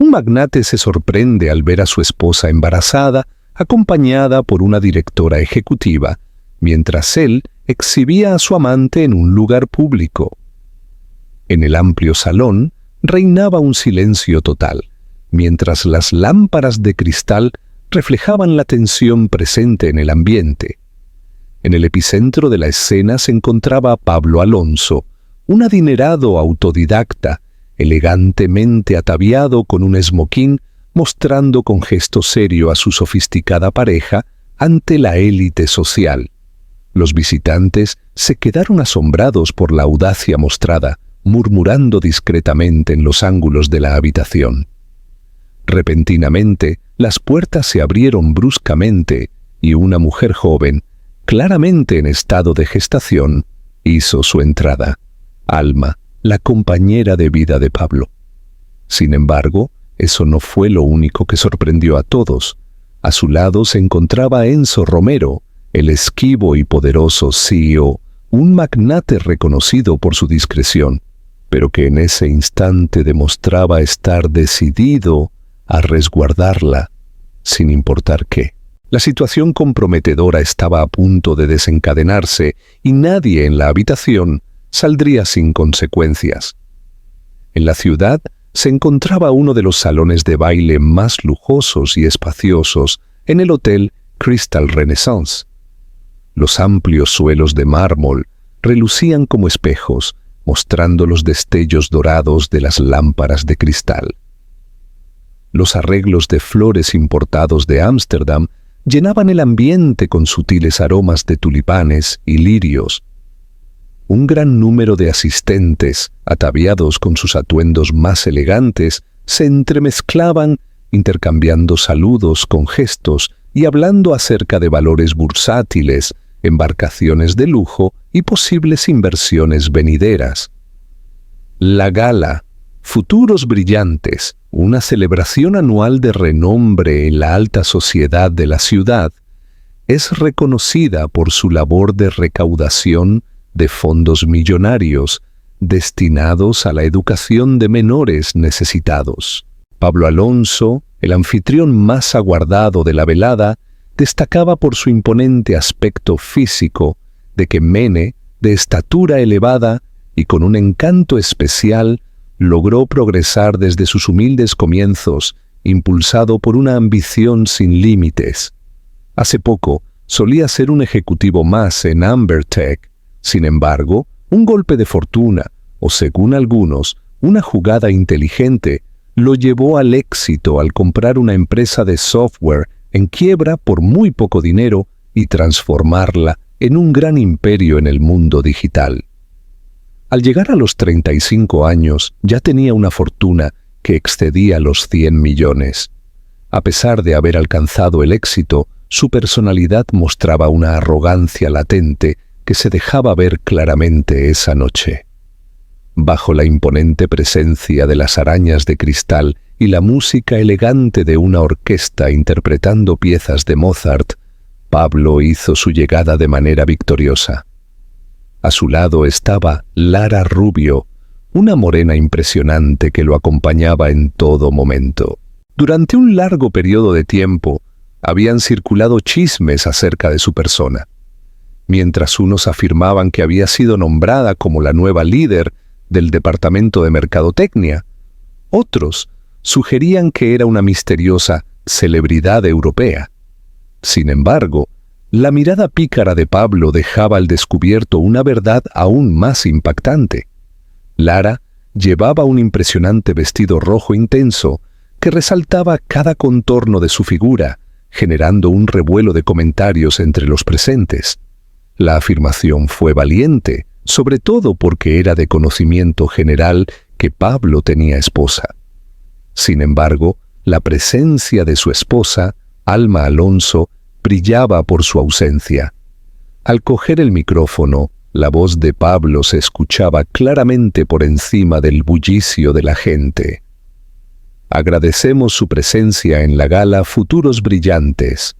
Un magnate se sorprende al ver a su esposa embarazada, acompañada por una directora ejecutiva, mientras él exhibía a su amante en un lugar público. En el amplio salón reinaba un silencio total, mientras las lámparas de cristal reflejaban la tensión presente en el ambiente. En el epicentro de la escena se encontraba Pablo Alonso, un adinerado autodidacta, elegantemente ataviado con un esmoquín, mostrando con gesto serio a su sofisticada pareja ante la élite social. Los visitantes se quedaron asombrados por la audacia mostrada, murmurando discretamente en los ángulos de la habitación. Repentinamente, las puertas se abrieron bruscamente y una mujer joven, claramente en estado de gestación, hizo su entrada. Alma, la compañera de vida de Pablo. Sin embargo, eso no fue lo único que sorprendió a todos. A su lado se encontraba Enzo Romero, el esquivo y poderoso CEO, un magnate reconocido por su discreción, pero que en ese instante demostraba estar decidido a resguardarla, sin importar qué. La situación comprometedora estaba a punto de desencadenarse y nadie en la habitación saldría sin consecuencias. En la ciudad se encontraba uno de los salones de baile más lujosos y espaciosos en el Hotel Crystal Renaissance. Los amplios suelos de mármol relucían como espejos, mostrando los destellos dorados de las lámparas de cristal. Los arreglos de flores importados de Ámsterdam llenaban el ambiente con sutiles aromas de tulipanes y lirios. Un gran número de asistentes, ataviados con sus atuendos más elegantes, se entremezclaban, intercambiando saludos con gestos y hablando acerca de valores bursátiles, embarcaciones de lujo y posibles inversiones venideras. La gala, Futuros Brillantes, una celebración anual de renombre en la alta sociedad de la ciudad, es reconocida por su labor de recaudación de fondos millonarios destinados a la educación de menores necesitados. Pablo Alonso, el anfitrión más aguardado de la velada, destacaba por su imponente aspecto físico, de que Mene, de estatura elevada y con un encanto especial, logró progresar desde sus humildes comienzos, impulsado por una ambición sin límites. Hace poco solía ser un ejecutivo más en Ambertech. Sin embargo, un golpe de fortuna, o según algunos, una jugada inteligente, lo llevó al éxito al comprar una empresa de software en quiebra por muy poco dinero y transformarla en un gran imperio en el mundo digital. Al llegar a los 35 años, ya tenía una fortuna que excedía los 100 millones. A pesar de haber alcanzado el éxito, su personalidad mostraba una arrogancia latente que se dejaba ver claramente esa noche. Bajo la imponente presencia de las arañas de cristal y la música elegante de una orquesta interpretando piezas de Mozart, Pablo hizo su llegada de manera victoriosa. A su lado estaba Lara Rubio, una morena impresionante que lo acompañaba en todo momento. Durante un largo periodo de tiempo, habían circulado chismes acerca de su persona. Mientras unos afirmaban que había sido nombrada como la nueva líder del departamento de mercadotecnia, otros sugerían que era una misteriosa celebridad europea. Sin embargo, la mirada pícara de Pablo dejaba al descubierto una verdad aún más impactante. Lara llevaba un impresionante vestido rojo intenso que resaltaba cada contorno de su figura, generando un revuelo de comentarios entre los presentes. La afirmación fue valiente, sobre todo porque era de conocimiento general que Pablo tenía esposa. Sin embargo, la presencia de su esposa, Alma Alonso, brillaba por su ausencia. Al coger el micrófono, la voz de Pablo se escuchaba claramente por encima del bullicio de la gente. Agradecemos su presencia en la gala Futuros Brillantes.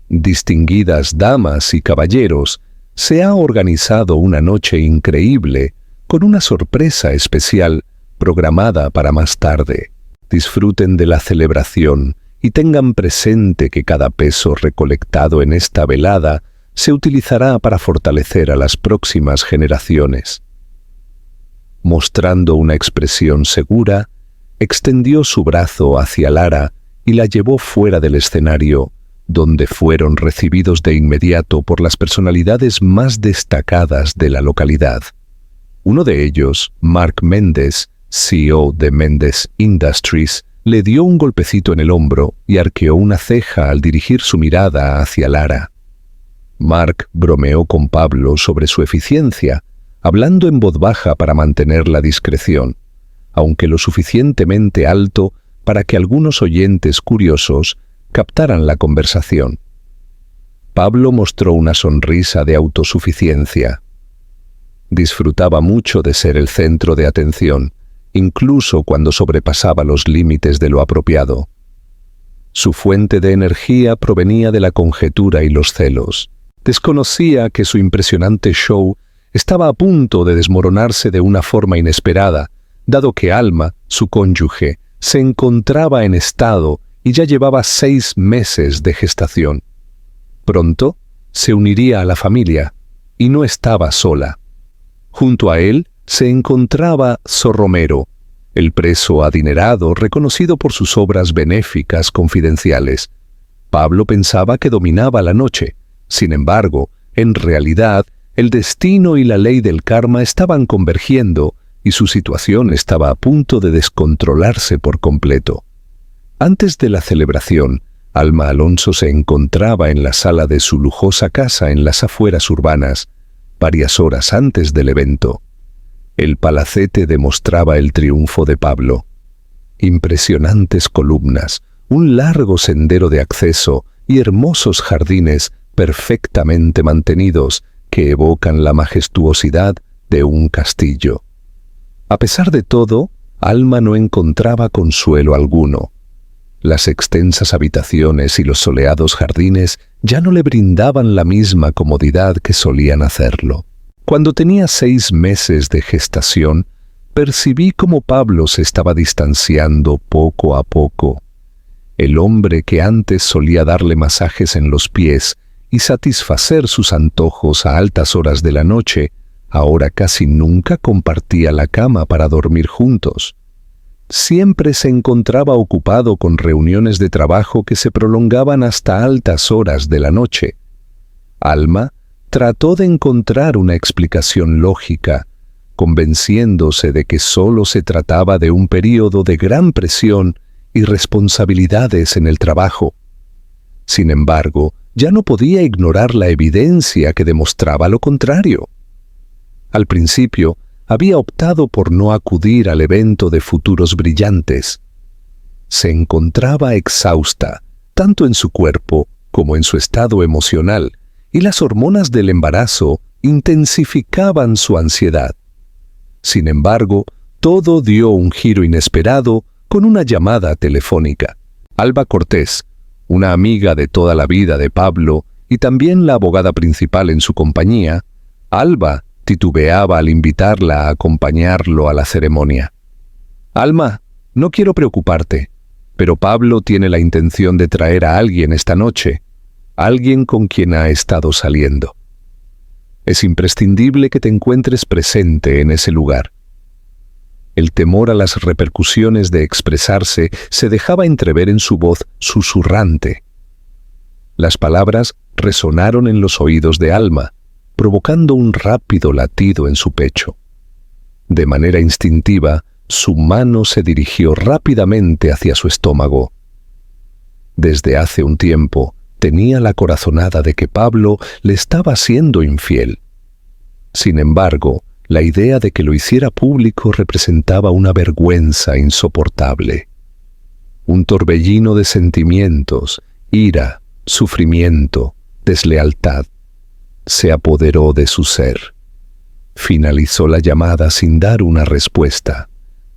Distinguidas damas y caballeros, se ha organizado una noche increíble con una sorpresa especial programada para más tarde. Disfruten de la celebración y tengan presente que cada peso recolectado en esta velada se utilizará para fortalecer a las próximas generaciones. Mostrando una expresión segura, extendió su brazo hacia Lara y la llevó fuera del escenario, donde fueron recibidos de inmediato por las personalidades más destacadas de la localidad. Uno de ellos, Mark Mendes, CEO de Mendes Industries, le dio un golpecito en el hombro y arqueó una ceja al dirigir su mirada hacia Lara. Mark bromeó con Pablo sobre su eficiencia, hablando en voz baja para mantener la discreción, aunque lo suficientemente alto para que algunos oyentes curiosos captaran la conversación. Pablo mostró una sonrisa de autosuficiencia. Disfrutaba mucho de ser el centro de atención, incluso cuando sobrepasaba los límites de lo apropiado. Su fuente de energía provenía de la conjetura y los celos. Desconocía que su impresionante show estaba a punto de desmoronarse de una forma inesperada, dado que Alma, su cónyuge, se encontraba en estado y ya llevaba 6 meses de gestación. Pronto se uniría a la familia, y no estaba sola. Junto a él se encontraba Zorromero, el preso adinerado reconocido por sus obras benéficas confidenciales. Pablo pensaba que dominaba la noche. Sin embargo, en realidad, el destino y la ley del karma estaban convergiendo y su situación estaba a punto de descontrolarse por completo. Antes de la celebración, Alma Alonso se encontraba en la sala de su lujosa casa en las afueras urbanas, varias horas antes del evento. El palacete demostraba el triunfo de Pablo. Impresionantes columnas, un largo sendero de acceso y hermosos jardines perfectamente mantenidos que evocan la majestuosidad de un castillo. A pesar de todo, Alma no encontraba consuelo alguno. Las extensas habitaciones y los soleados jardines ya no le brindaban la misma comodidad que solían hacerlo. Cuando tenía 6 meses de gestación, percibí cómo Pablo se estaba distanciando poco a poco. El hombre que antes solía darle masajes en los pies y satisfacer sus antojos a altas horas de la noche, ahora casi nunca compartía la cama para dormir juntos. Siempre se encontraba ocupado con reuniones de trabajo que se prolongaban hasta altas horas de la noche. Alma trató de encontrar una explicación lógica, convenciéndose de que solo se trataba de un período de gran presión y responsabilidades en el trabajo. Sin embargo, ya no podía ignorar la evidencia que demostraba lo contrario. Al principio, había optado por no acudir al evento de Futuros Brillantes. Se encontraba exhausta, tanto en su cuerpo como en su estado emocional, y las hormonas del embarazo intensificaban su ansiedad. Sin embargo, todo dio un giro inesperado con una llamada telefónica. Alba Cortés, una amiga de toda la vida de Pablo y también la abogada principal en su compañía, Alba titubeaba al invitarla a acompañarlo a la ceremonia. «Alma, no quiero preocuparte, pero Pablo tiene la intención de traer a alguien esta noche, alguien con quien ha estado saliendo. Es imprescindible que te encuentres presente en ese lugar». El temor a las repercusiones de expresarse se dejaba entrever en su voz susurrante. Las palabras resonaron en los oídos de Alma, provocando un rápido latido en su pecho. De manera instintiva, su mano se dirigió rápidamente hacia su estómago. Desde hace un tiempo, tenía la corazonada de que Pablo le estaba siendo infiel. Sin embargo, la idea de que lo hiciera público representaba una vergüenza insoportable. Un torbellino de sentimientos, ira, sufrimiento, deslealtad, se apoderó de su ser. Finalizó la llamada sin dar una respuesta,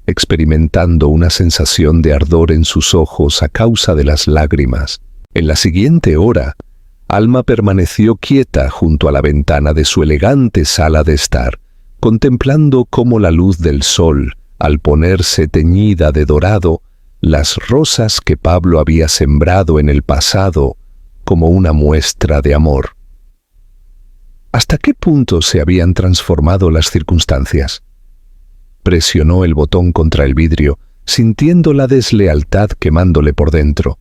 experimentando una sensación de ardor en sus ojos a causa de las lágrimas. En la siguiente hora, Alma permaneció quieta junto a la ventana de su elegante sala de estar, contemplando cómo la luz del sol, al ponerse teñida de dorado, las rosas que Pablo había sembrado en el pasado como una muestra de amor. ¿Hasta qué punto se habían transformado las circunstancias? Presionó el botón contra el vidrio, sintiendo la deslealtad quemándole por dentro.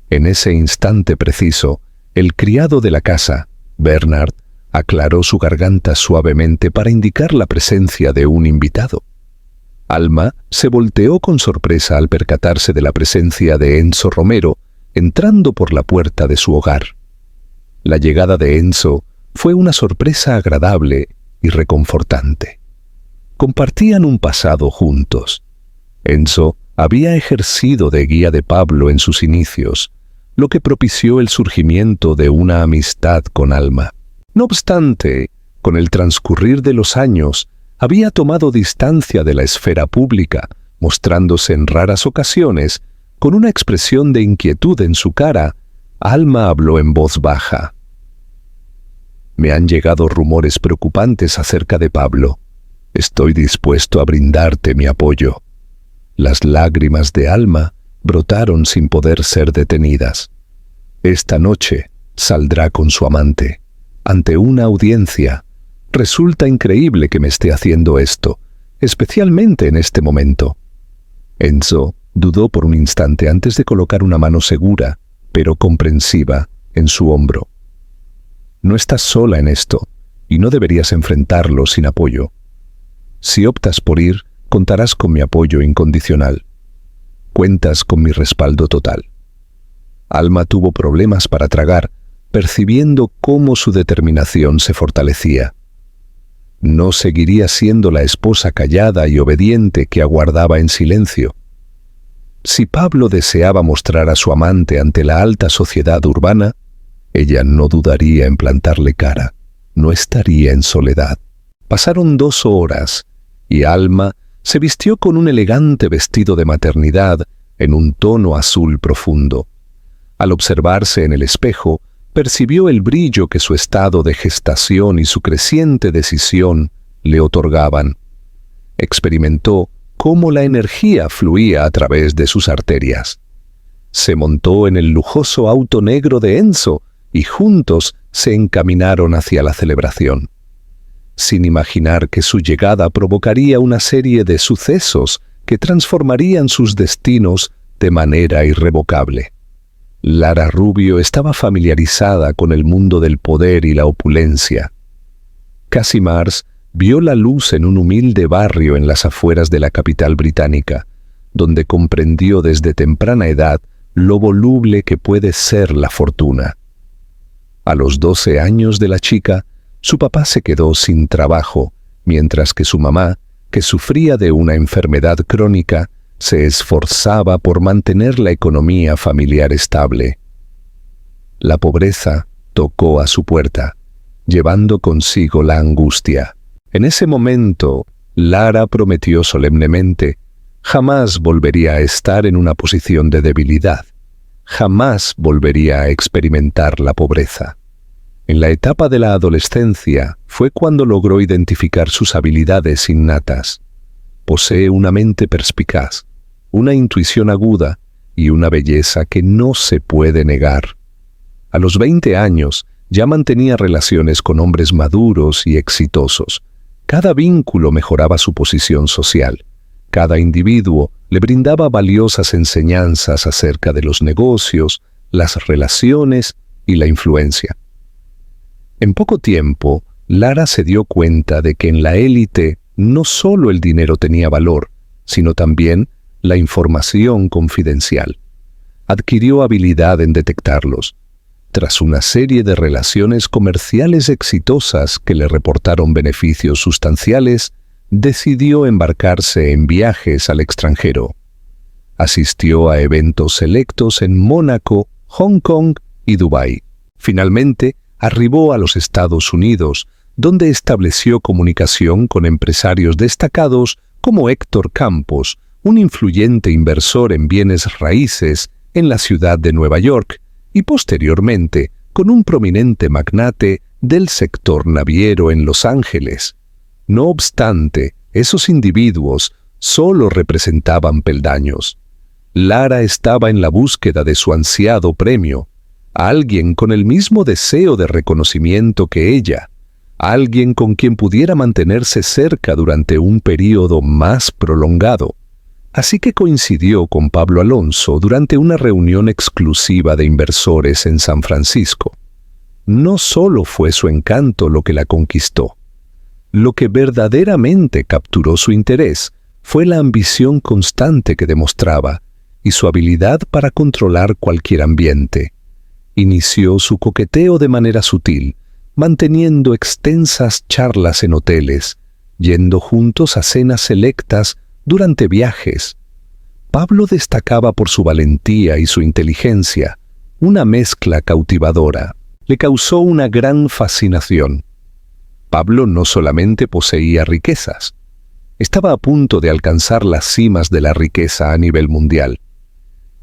En ese instante preciso, el criado de la casa, Bernard, aclaró su garganta suavemente para indicar la presencia de un invitado. Alma se volteó con sorpresa al percatarse de la presencia de Enzo Romero entrando por la puerta de su hogar. La llegada de Enzo fue una sorpresa agradable y reconfortante. Compartían un pasado juntos. Enzo había ejercido de guía de Pablo en sus inicios, lo que propició el surgimiento de una amistad con Alma. No obstante, con el transcurrir de los años, había tomado distancia de la esfera pública, mostrándose en raras ocasiones, con una expresión de inquietud en su cara. Alma habló en voz baja. Me han llegado rumores preocupantes acerca de Pablo. Estoy dispuesto a brindarte mi apoyo. Las lágrimas de Alma brotaron sin poder ser detenidas. Esta noche saldrá con su amante, ante una audiencia. Resulta increíble que me esté haciendo esto, especialmente en este momento. Enzo dudó por un instante antes de colocar una mano segura, pero comprensiva, en su hombro. No estás sola en esto, y no deberías enfrentarlo sin apoyo. Si optas por ir, contarás con mi apoyo incondicional. Cuentas con mi respaldo total. Alma tuvo problemas para tragar, percibiendo cómo su determinación se fortalecía. No seguiría siendo la esposa callada y obediente que aguardaba en silencio. Si Pablo deseaba mostrar a su amante ante la alta sociedad urbana, ella no dudaría en plantarle cara. No estaría en soledad. Pasaron 2 horas, y Alma se vistió con un elegante vestido de maternidad en un tono azul profundo. Al observarse en el espejo, percibió el brillo que su estado de gestación y su creciente decisión le otorgaban. Experimentó cómo la energía fluía a través de sus arterias. Se montó en el lujoso auto negro de Enzo y juntos se encaminaron hacia la celebración, sin imaginar que su llegada provocaría una serie de sucesos que transformarían sus destinos de manera irrevocable. Lara Rubio estaba familiarizada con el mundo del poder y la opulencia. Cassie Mars vio la luz en un humilde barrio en las afueras de la capital británica, donde comprendió desde temprana edad lo voluble que puede ser la fortuna. A los 12 años de la chica, su papá se quedó sin trabajo, mientras que su mamá, que sufría de una enfermedad crónica, se esforzaba por mantener la economía familiar estable. La pobreza tocó a su puerta, llevando consigo la angustia. En ese momento, Lara prometió solemnemente: jamás volvería a estar en una posición de debilidad. Jamás volvería a experimentar la pobreza. En la etapa de la adolescencia fue cuando logró identificar sus habilidades innatas. Posee una mente perspicaz, una intuición aguda y una belleza que no se puede negar. A los 20 años ya mantenía relaciones con hombres maduros y exitosos. Cada vínculo mejoraba su posición social. Cada individuo le brindaba valiosas enseñanzas acerca de los negocios, las relaciones y la influencia. En poco tiempo, Lara se dio cuenta de que en la élite no solo el dinero tenía valor, sino también la información confidencial. Adquirió habilidad en detectarlos. Tras una serie de relaciones comerciales exitosas que le reportaron beneficios sustanciales, decidió embarcarse en viajes al extranjero. Asistió a eventos selectos en Mónaco, Hong Kong y Dubái. Finalmente, arribó a los Estados Unidos, donde estableció comunicación con empresarios destacados como Héctor Campos, un influyente inversor en bienes raíces en la ciudad de Nueva York, y posteriormente con un prominente magnate del sector naviero en Los Ángeles. No obstante, esos individuos solo representaban peldaños. Lara estaba en la búsqueda de su ansiado premio, alguien con el mismo deseo de reconocimiento que ella, alguien con quien pudiera mantenerse cerca durante un período más prolongado. Así que coincidió con Pablo Alonso durante una reunión exclusiva de inversores en San Francisco. No solo fue su encanto lo que la conquistó. Lo que verdaderamente capturó su interés fue la ambición constante que demostraba y su habilidad para controlar cualquier ambiente. Inició su coqueteo de manera sutil, manteniendo extensas charlas en hoteles, yendo juntos a cenas selectas durante viajes. Pablo destacaba por su valentía y su inteligencia, una mezcla cautivadora. Le causó una gran fascinación. Pablo no solamente poseía riquezas, estaba a punto de alcanzar las cimas de la riqueza a nivel mundial.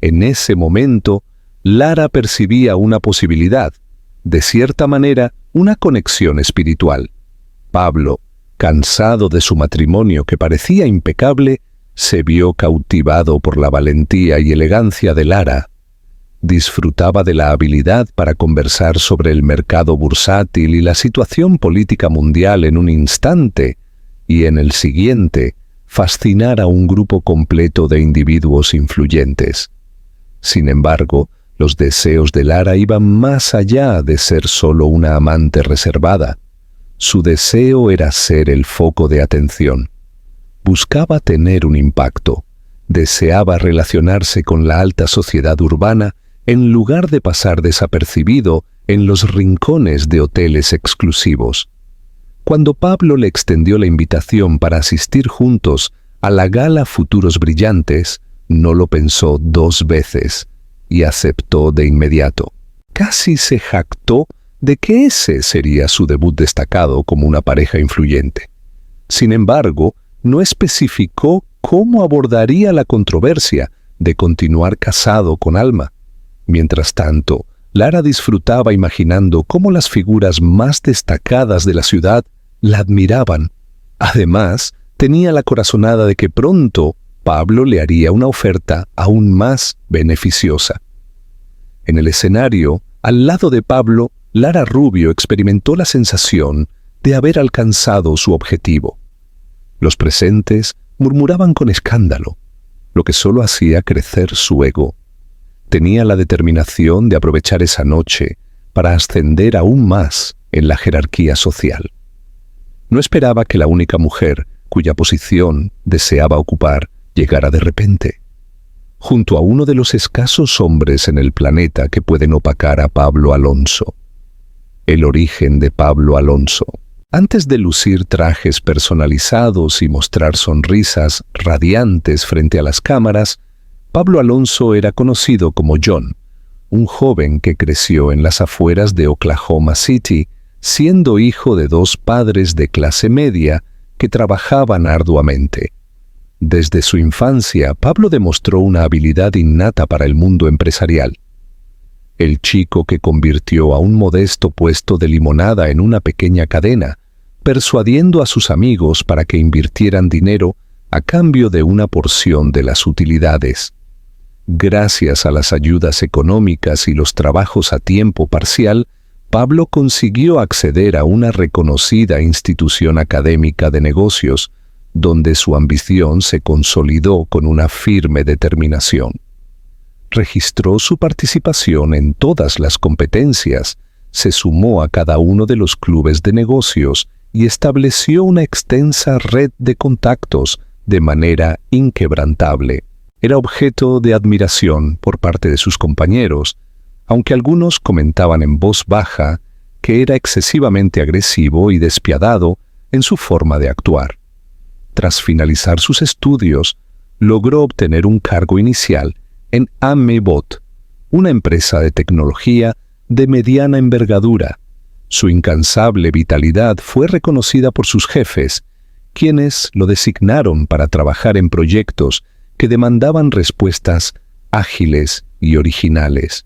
En ese momento, Lara percibía una posibilidad, de cierta manera, una conexión espiritual. Pablo, cansado de su matrimonio que parecía impecable, se vio cautivado por la valentía y elegancia de Lara. Disfrutaba de la habilidad para conversar sobre el mercado bursátil y la situación política mundial en un instante, y en el siguiente, fascinar a un grupo completo de individuos influyentes. Sin embargo, los deseos de Lara iban más allá de ser solo una amante reservada. Su deseo era ser el foco de atención. Buscaba tener un impacto. Deseaba relacionarse con la alta sociedad urbana en lugar de pasar desapercibido en los rincones de hoteles exclusivos. Cuando Pablo le extendió la invitación para asistir juntos a la gala Futuros Brillantes, no lo pensó 2 veces y aceptó de inmediato. Casi se jactó de que ese sería su debut destacado como una pareja influyente. Sin embargo, no especificó cómo abordaría la controversia de continuar casado con Alma. Mientras tanto, Lara disfrutaba imaginando cómo las figuras más destacadas de la ciudad la admiraban. Además, tenía la corazonada de que pronto Pablo le haría una oferta aún más beneficiosa. En el escenario, al lado de Pablo, Lara Rubio experimentó la sensación de haber alcanzado su objetivo. Los presentes murmuraban con escándalo, lo que solo hacía crecer su ego. Tenía la determinación de aprovechar esa noche para ascender aún más en la jerarquía social. No esperaba que la única mujer cuya posición deseaba ocupar llegara de repente, junto a uno de los escasos hombres en el planeta que pueden opacar a Pablo Alonso. El origen de Pablo Alonso. Antes de lucir trajes personalizados y mostrar sonrisas radiantes frente a las cámaras, Pablo Alonso era conocido como John, un joven que creció en las afueras de Oklahoma City, siendo hijo de 2 padres de clase media que trabajaban arduamente. Desde su infancia, Pablo demostró una habilidad innata para el mundo empresarial. El chico que convirtió a un modesto puesto de limonada en una pequeña cadena, persuadiendo a sus amigos para que invirtieran dinero a cambio de una porción de las utilidades. Gracias a las ayudas económicas y los trabajos a tiempo parcial, Pablo consiguió acceder a una reconocida institución académica de negocios, donde su ambición se consolidó con una firme determinación. Registró su participación en todas las competencias, se sumó a cada uno de los clubes de negocios y estableció una extensa red de contactos de manera inquebrantable. Era objeto de admiración por parte de sus compañeros, aunque algunos comentaban en voz baja que era excesivamente agresivo y despiadado en su forma de actuar. Tras finalizar sus estudios, logró obtener un cargo inicial en Amebot, una empresa de tecnología de mediana envergadura. Su incansable vitalidad fue reconocida por sus jefes, quienes lo designaron para trabajar en proyectos que demandaban respuestas ágiles y originales.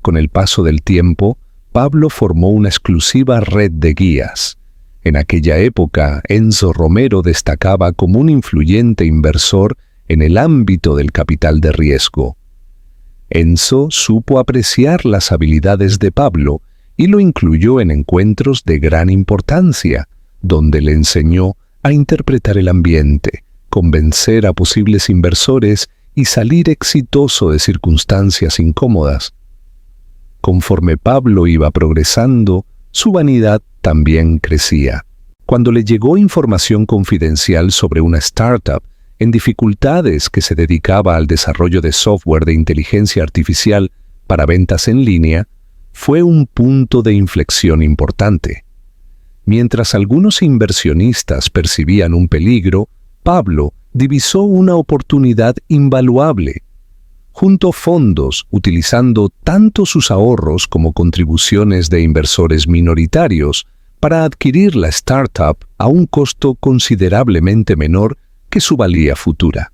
Con el paso del tiempo, Pablo formó una exclusiva red de guías. En aquella época, Enzo Romero destacaba como un influyente inversor en el ámbito del capital de riesgo. Enzo supo apreciar las habilidades de Pablo y lo incluyó en encuentros de gran importancia, donde le enseñó a interpretar el ambiente, convencer a posibles inversores y salir exitoso de circunstancias incómodas. Conforme Pablo iba progresando, su vanidad también crecía. Cuando le llegó información confidencial sobre una startup en dificultades que se dedicaba al desarrollo de software de inteligencia artificial para ventas en línea, fue un punto de inflexión importante. Mientras algunos inversionistas percibían un peligro, Pablo divisó una oportunidad invaluable. Juntó fondos utilizando tanto sus ahorros como contribuciones de inversores minoritarios para adquirir la startup a un costo considerablemente menor que su valía futura.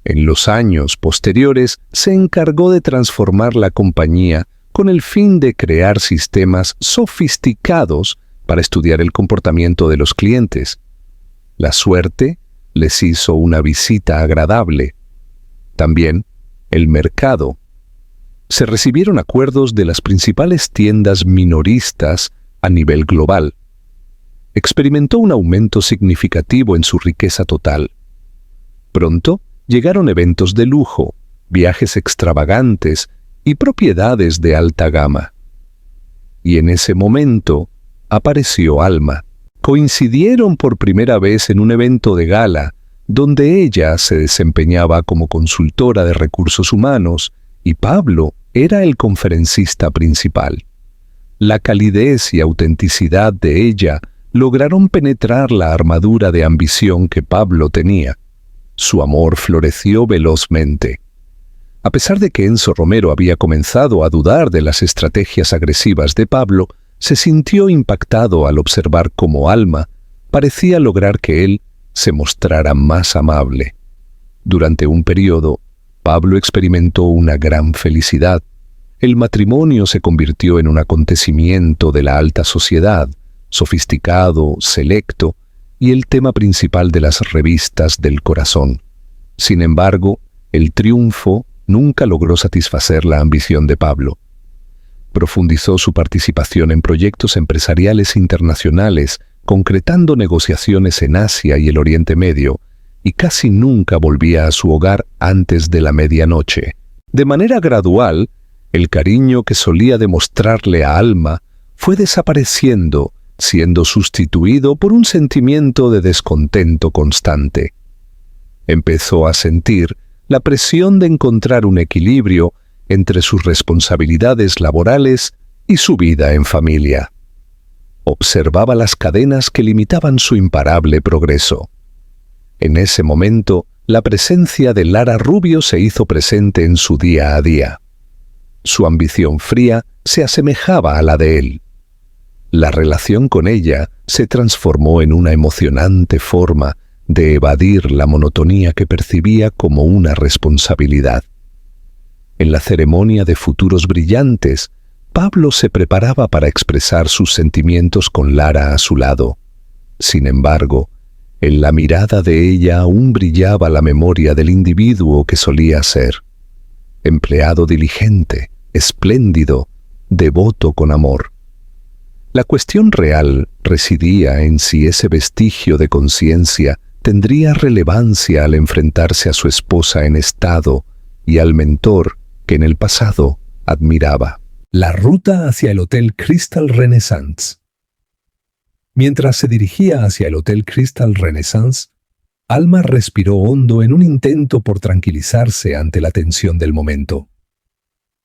En los años posteriores se encargó de transformar la compañía con el fin de crear sistemas sofisticados para estudiar el comportamiento de los clientes. La suerte les hizo una visita agradable. También el mercado. Se recibieron acuerdos de las principales tiendas minoristas a nivel global. Experimentó un aumento significativo en su riqueza total. Pronto llegaron eventos de lujo, viajes extravagantes y propiedades de alta gama. Y en ese momento apareció Alma. Coincidieron por primera vez en un evento de gala, donde ella se desempeñaba como consultora de recursos humanos y Pablo era el conferencista principal. La calidez y autenticidad de ella lograron penetrar la armadura de ambición que Pablo tenía. Su amor floreció velozmente. A pesar de que Enzo Romero había comenzado a dudar de las estrategias agresivas de Pablo, se sintió impactado al observar cómo Alma parecía lograr que él se mostrara más amable. Durante un periodo, Pablo experimentó una gran felicidad. El matrimonio se convirtió en un acontecimiento de la alta sociedad, sofisticado, selecto, y el tema principal de las revistas del corazón. Sin embargo, el triunfo nunca logró satisfacer la ambición de Pablo. Profundizó su participación en proyectos empresariales internacionales, concretando negociaciones en Asia y el Oriente Medio, y casi nunca volvía a su hogar antes de la medianoche. De manera gradual, el cariño que solía demostrarle a Alma fue desapareciendo, siendo sustituido por un sentimiento de descontento constante. Empezó a sentir la presión de encontrar un equilibrio entre sus responsabilidades laborales y su vida en familia. Observaba las cadenas que limitaban su imparable progreso. En ese momento, la presencia de Lara Rubio se hizo presente en su día a día. Su ambición fría se asemejaba a la de él. La relación con ella se transformó en una emocionante forma de evadir la monotonía que percibía como una responsabilidad. En la ceremonia de futuros brillantes, Pablo se preparaba para expresar sus sentimientos con Lara a su lado. Sin embargo, en la mirada de ella aún brillaba la memoria del individuo que solía ser. Empleado diligente, espléndido, devoto con amor. La cuestión real residía en si ese vestigio de conciencia tendría relevancia al enfrentarse a su esposa en estado y al mentor que en el pasado admiraba. La ruta hacia el Hotel Crystal Renaissance. Mientras se dirigía hacia el Hotel Crystal Renaissance, Alma respiró hondo en un intento por tranquilizarse ante la tensión del momento.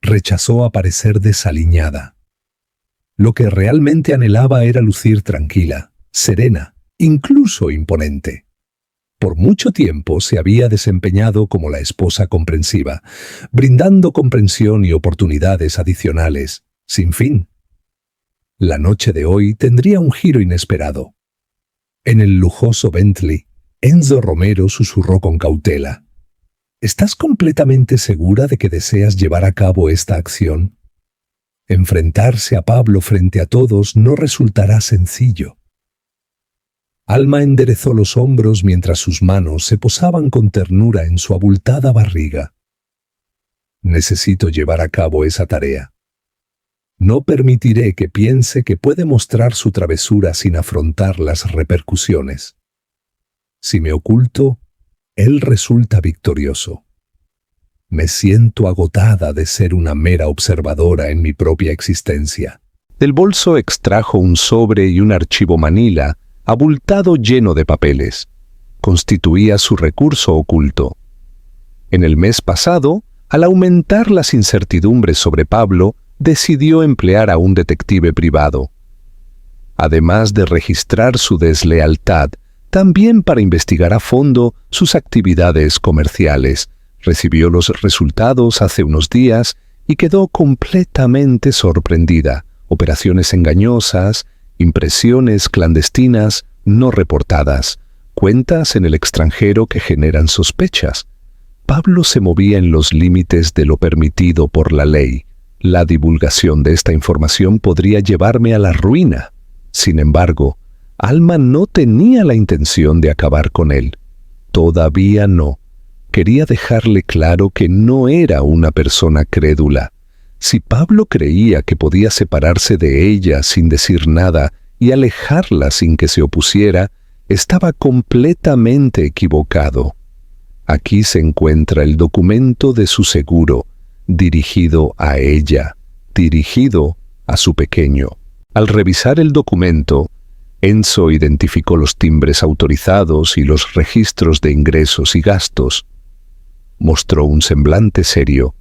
Rechazó aparecer desaliñada. Lo que realmente anhelaba era lucir tranquila, serena, incluso imponente. Por mucho tiempo se había desempeñado como la esposa comprensiva, brindando comprensión y oportunidades adicionales, sin fin. La noche de hoy tendría un giro inesperado. En el lujoso Bentley, Enzo Romero susurró con cautela: ¿Estás completamente segura de que deseas llevar a cabo esta acción? Enfrentarse a Pablo frente a todos no resultará sencillo. Alma enderezó los hombros mientras sus manos se posaban con ternura en su abultada barriga. Necesito llevar a cabo esa tarea. No permitiré que piense que puede mostrar su travesura sin afrontar las repercusiones. Si me oculto, él resulta victorioso. Me siento agotada de ser una mera observadora en mi propia existencia. Del bolso extrajo un sobre y un archivo manila, abultado lleno de papeles. Constituía su recurso oculto. En el mes pasado, al aumentar las incertidumbres sobre Pablo, decidió emplear a un detective privado. Además de registrar su deslealtad, también para investigar a fondo sus actividades comerciales. Recibió los resultados hace unos días y quedó completamente sorprendida. Operaciones engañosas, impresiones clandestinas no reportadas, cuentas en el extranjero que generan sospechas. Pablo se movía en los límites de lo permitido por la ley. La divulgación de esta información podría llevarme a la ruina. Sin embargo, Alma no tenía la intención de acabar con él. Todavía no. Quería dejarle claro que no era una persona crédula. Si Pablo creía que podía separarse de ella sin decir nada y alejarla sin que se opusiera, estaba completamente equivocado. Aquí se encuentra el documento de su seguro, dirigido a ella, dirigido a su pequeño. Al revisar el documento, Enzo identificó los timbres autorizados y los registros de ingresos y gastos. Mostró un semblante serio.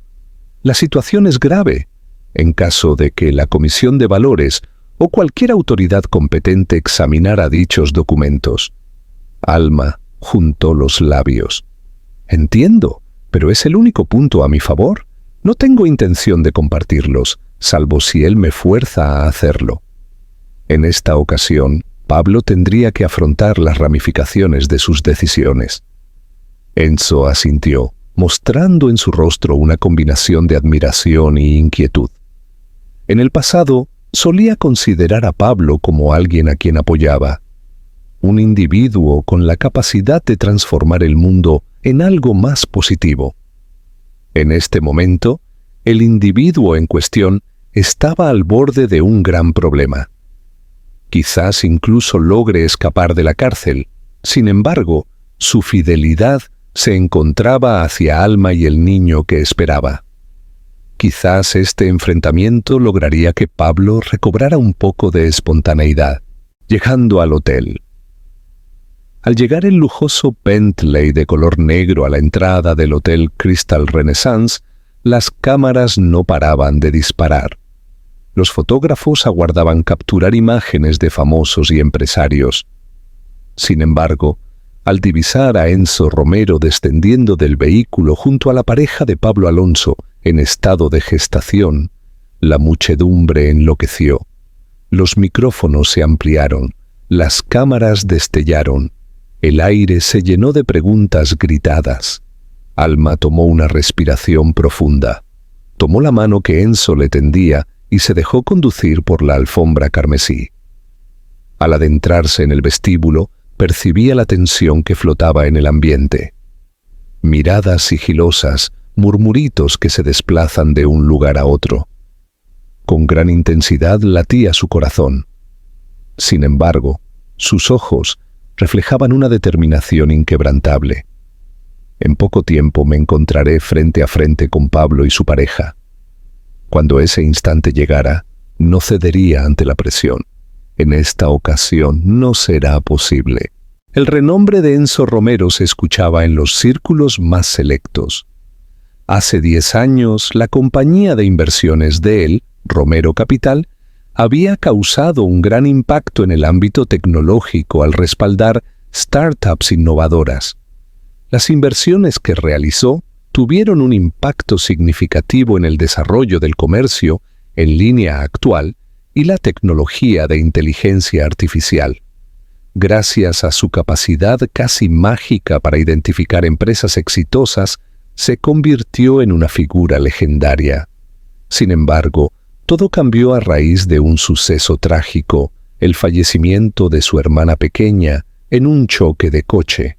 La situación es grave. En caso de que la Comisión de Valores o cualquier autoridad competente examinara dichos documentos. Alma juntó los labios. Entiendo, pero es el único punto a mi favor. No tengo intención de compartirlos, salvo si él me fuerza a hacerlo. En esta ocasión, Pablo tendría que afrontar las ramificaciones de sus decisiones. Enzo asintió, mostrando en su rostro una combinación de admiración y inquietud. En el pasado, solía considerar a Pablo como alguien a quien apoyaba, un individuo con la capacidad de transformar el mundo en algo más positivo. En este momento, el individuo en cuestión estaba al borde de un gran problema. Quizás incluso logre escapar de la cárcel. Sin embargo, su fidelidad se encontraba hacia Alma y el niño que esperaba. Quizás este enfrentamiento lograría que Pablo recobrara un poco de espontaneidad, llegando al hotel. Al llegar el lujoso Bentley de color negro a la entrada del Hotel Crystal Renaissance, las cámaras no paraban de disparar. Los fotógrafos aguardaban capturar imágenes de famosos y empresarios. Sin embargo, al divisar a Enzo Romero descendiendo del vehículo junto a la pareja de Pablo Alonso en estado de gestación, la muchedumbre enloqueció. Los micrófonos se ampliaron, las cámaras destellaron, el aire se llenó de preguntas gritadas. Alma tomó una respiración profunda, tomó la mano que Enzo le tendía y se dejó conducir por la alfombra carmesí. Al adentrarse en el vestíbulo, percibía la tensión que flotaba en el ambiente. Miradas sigilosas, murmuritos que se desplazan de un lugar a otro. Con gran intensidad latía su corazón. Sin embargo, sus ojos reflejaban una determinación inquebrantable. En poco tiempo me encontraré frente a frente con Pablo y su pareja. Cuando ese instante llegara, no cedería ante la presión. En esta ocasión no será posible. El renombre de Enzo Romero se escuchaba en los círculos más selectos. Hace 10 años, la compañía de inversiones de él, Romero Capital, había causado un gran impacto en el ámbito tecnológico al respaldar startups innovadoras. Las inversiones que realizó tuvieron un impacto significativo en el desarrollo del comercio en línea actual y la tecnología de inteligencia artificial. Gracias a su capacidad casi mágica para identificar empresas exitosas, se convirtió en una figura legendaria. Sin embargo, todo cambió a raíz de un suceso trágico, el fallecimiento de su hermana pequeña, en un choque de coche.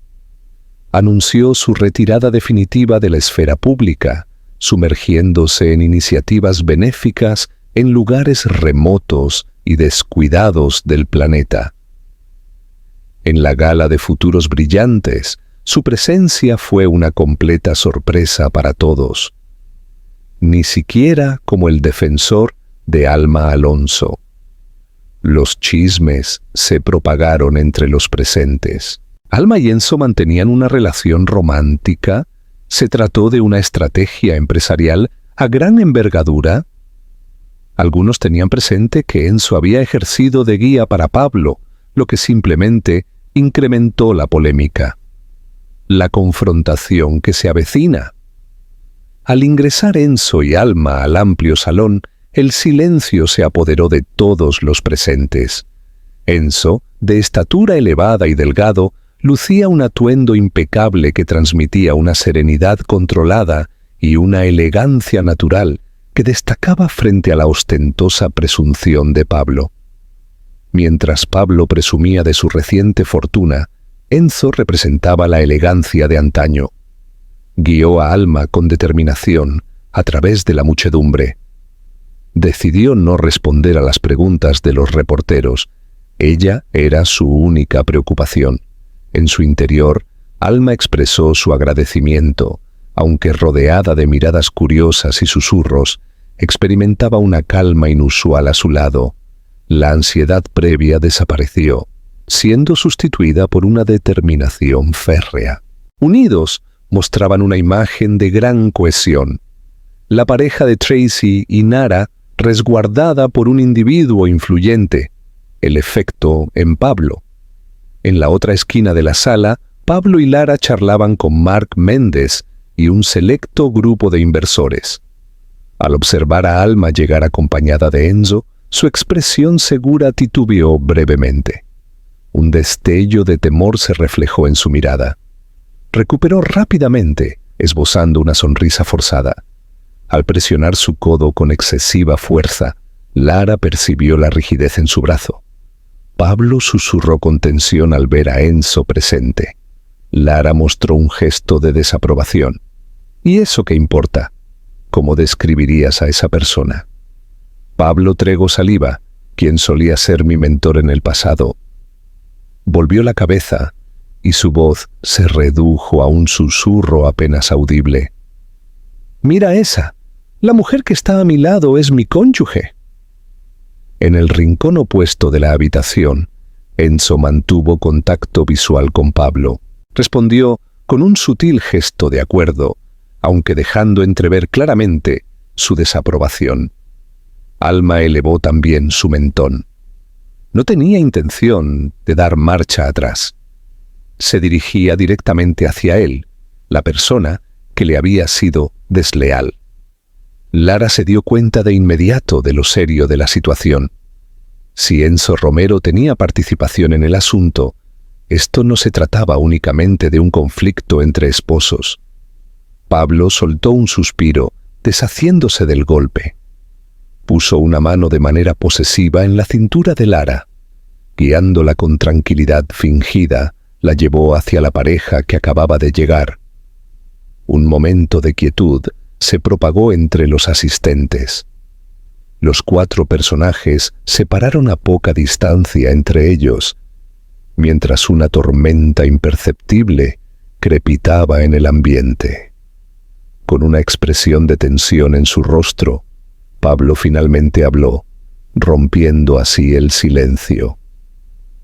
Anunció su retirada definitiva de la esfera pública, sumergiéndose en iniciativas benéficas en lugares remotos y descuidados del planeta. En la gala de futuros brillantes, su presencia fue una completa sorpresa para todos, ni siquiera como el defensor de Alma Alonso. Los chismes se propagaron entre los presentes. Alma y Enzo mantenían una relación romántica. ¿Se trató de una estrategia empresarial a gran envergadura? Algunos tenían presente que Enzo había ejercido de guía para Pablo, lo que simplemente incrementó la polémica. La confrontación que se avecina. Al ingresar Enzo y Alma al amplio salón, el silencio se apoderó de todos los presentes. Enzo, de estatura elevada y delgado, lucía un atuendo impecable que transmitía una serenidad controlada y una elegancia natural que destacaba frente a la ostentosa presunción de Pablo. Mientras Pablo presumía de su reciente fortuna, Enzo representaba la elegancia de antaño. Guió a Alma con determinación a través de la muchedumbre. Decidió no responder a las preguntas de los reporteros. Ella era su única preocupación. En su interior, Alma expresó su agradecimiento, aunque rodeada de miradas curiosas y susurros, experimentaba una calma inusual a su lado. La ansiedad previa desapareció, siendo sustituida por una determinación férrea. Unidos, mostraban una imagen de gran cohesión. La pareja de Tracy y Nara resguardada por un individuo influyente, el efecto en Pablo. En la otra esquina de la sala, Pablo y Lara charlaban con Mark Méndez y un selecto grupo de inversores. Al observar a Alma llegar acompañada de Enzo, su expresión segura titubeó brevemente. Un destello de temor se reflejó en su mirada. Recuperó rápidamente, esbozando una sonrisa forzada. Al presionar su codo con excesiva fuerza, Lara percibió la rigidez en su brazo. Pablo susurró con tensión al ver a Enzo presente. Lara mostró un gesto de desaprobación. ¿Y eso qué importa? ¿Cómo describirías a esa persona? Pablo Trego Saliba, quien solía ser mi mentor en el pasado. Volvió la cabeza y su voz se redujo a un susurro apenas audible. «Mira esa. La mujer que está a mi lado es mi cónyuge». En el rincón opuesto de la habitación, Enzo mantuvo contacto visual con Pablo. Respondió con un sutil gesto de acuerdo, aunque dejando entrever claramente su desaprobación. Alma elevó también su mentón. No tenía intención de dar marcha atrás. Se dirigía directamente hacia él, la persona que le había sido desleal. Lara se dio cuenta de inmediato de lo serio de la situación. Si Enzo Romero tenía participación en el asunto, esto no se trataba únicamente de un conflicto entre esposos. Pablo soltó un suspiro, deshaciéndose del golpe. Puso una mano de manera posesiva en la cintura de Lara. Guiándola con tranquilidad fingida, la llevó hacia la pareja que acababa de llegar. Un momento de quietud se propagó entre los asistentes. Los 4 personajes se pararon a poca distancia entre ellos, mientras una tormenta imperceptible crepitaba en el ambiente. Con una expresión de tensión en su rostro, Pablo finalmente habló, rompiendo así el silencio.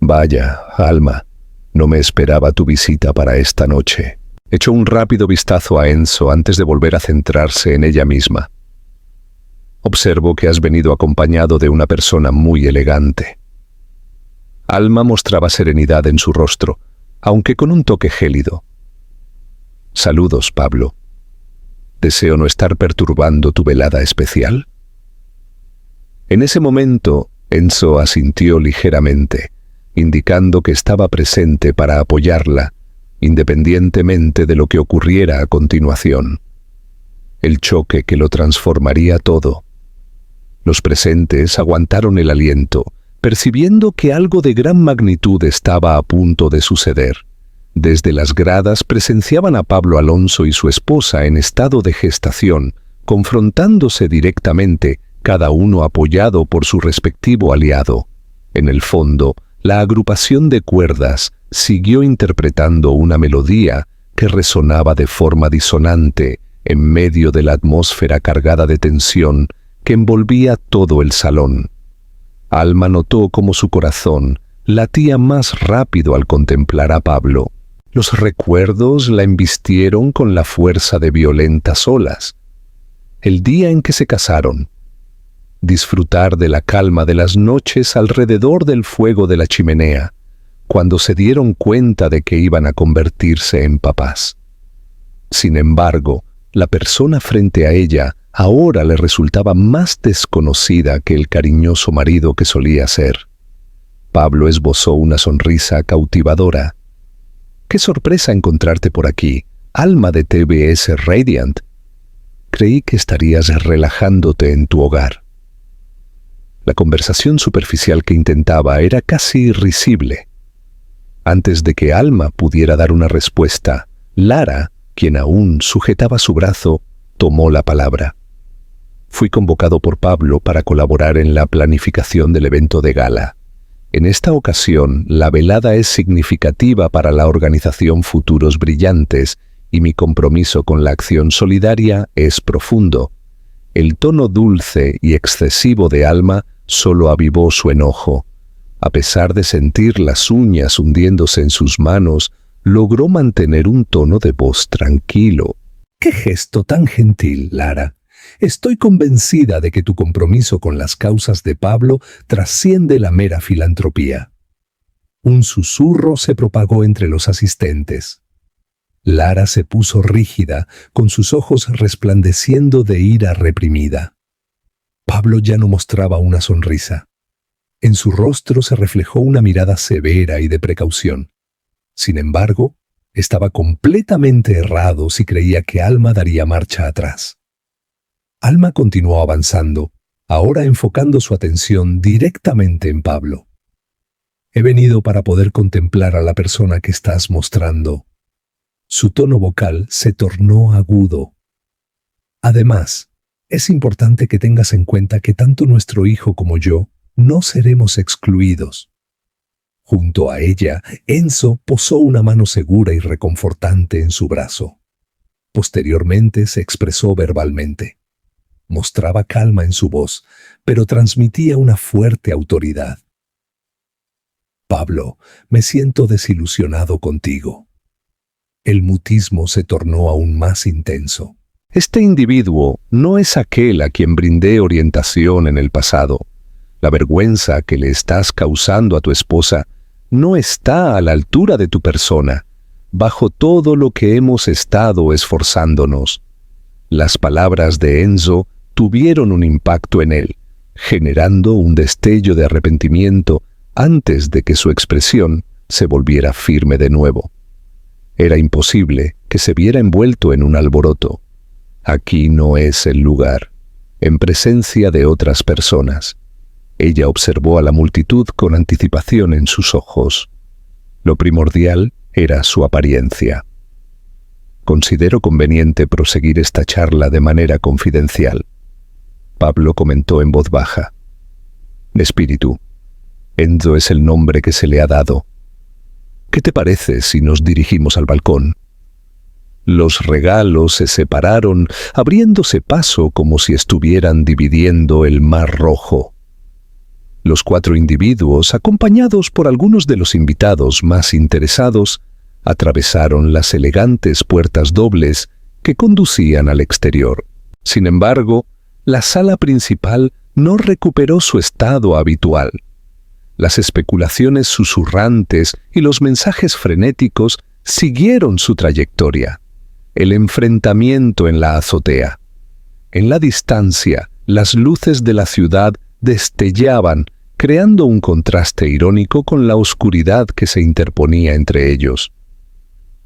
«Vaya, Alma, no me esperaba tu visita para esta noche». Echó un rápido vistazo a Enzo antes de volver a centrarse en ella misma. «Observo que has venido acompañado de una persona muy elegante». Alma mostraba serenidad en su rostro, aunque con un toque gélido. «Saludos, Pablo. Deseo no estar perturbando tu velada especial». En ese momento, Enzo asintió ligeramente, indicando que estaba presente para apoyarla, independientemente de lo que ocurriera a continuación. El choque que lo transformaría todo. Los presentes aguantaron el aliento, percibiendo que algo de gran magnitud estaba a punto de suceder. Desde las gradas presenciaban a Pablo Alonso y su esposa en estado de gestación, confrontándose directamente, cada uno apoyado por su respectivo aliado. En el fondo, la agrupación de cuerdas siguió interpretando una melodía que resonaba de forma disonante en medio de la atmósfera cargada de tensión que envolvía todo el salón. Alma notó cómo su corazón latía más rápido al contemplar a Pablo. Los recuerdos la embistieron con la fuerza de violentas olas. El día en que se casaron, disfrutar de la calma de las noches alrededor del fuego de la chimenea, cuando se dieron cuenta de que iban a convertirse en papás. Sin embargo, la persona frente a ella ahora le resultaba más desconocida que el cariñoso marido que solía ser. Pablo esbozó una sonrisa cautivadora. «Qué sorpresa encontrarte por aquí, Alma de TBS Radiant. Creí que estarías relajándote en tu hogar». La conversación superficial que intentaba era casi risible. Antes de que Alma pudiera dar una respuesta, Lara, quien aún sujetaba su brazo, tomó la palabra. «Fui convocado por Pablo para colaborar en la planificación del evento de gala. En esta ocasión, la velada es significativa para la organización Futuros Brillantes y mi compromiso con la acción solidaria es profundo». El tono dulce y excesivo de Alma solo avivó su enojo. A pesar de sentir las uñas hundiéndose en sus manos, logró mantener un tono de voz tranquilo. «¡Qué gesto tan gentil, Lara! Estoy convencida de que tu compromiso con las causas de Pablo trasciende la mera filantropía». Un susurro se propagó entre los asistentes. Lara se puso rígida, con sus ojos resplandeciendo de ira reprimida. Pablo ya no mostraba una sonrisa. En su rostro se reflejó una mirada severa y de precaución. Sin embargo, estaba completamente errado si creía que Alma daría marcha atrás. Alma continuó avanzando, ahora enfocando su atención directamente en Pablo. «He venido para poder contemplar a la persona que estás mostrando». Su tono vocal se tornó agudo. «Además, es importante que tengas en cuenta que tanto nuestro hijo como yo no seremos excluidos». Junto a ella, Enzo posó una mano segura y reconfortante en su brazo. Posteriormente se expresó verbalmente. Mostraba calma en su voz, pero transmitía una fuerte autoridad. «Pablo, me siento desilusionado contigo». El mutismo se tornó aún más intenso. «Este individuo no es aquel a quien brindé orientación en el pasado. La vergüenza que le estás causando a tu esposa no está a la altura de tu persona, bajo todo lo que hemos estado esforzándonos». Las palabras de Enzo tuvieron un impacto en él, generando un destello de arrepentimiento antes de que su expresión se volviera firme de nuevo. Era imposible que se viera envuelto en un alboroto. Aquí no es el lugar, en presencia de otras personas. Ella observó a la multitud con anticipación en sus ojos. Lo primordial era su apariencia. «Considero conveniente proseguir esta charla de manera confidencial», Pablo comentó en voz baja. «Espíritu, Enzo es el nombre que se le ha dado. ¿Qué te parece si nos dirigimos al balcón?» Los regalos se separaron, abriéndose paso como si estuvieran dividiendo el Mar Rojo. Los 4 individuos, acompañados por algunos de los invitados más interesados, atravesaron las elegantes puertas dobles que conducían al exterior. Sin embargo, la sala principal no recuperó su estado habitual. Las especulaciones susurrantes y los mensajes frenéticos siguieron su trayectoria. El enfrentamiento en la azotea. En la distancia, las luces de la ciudad destellaban, creando un contraste irónico con la oscuridad que se interponía entre ellos.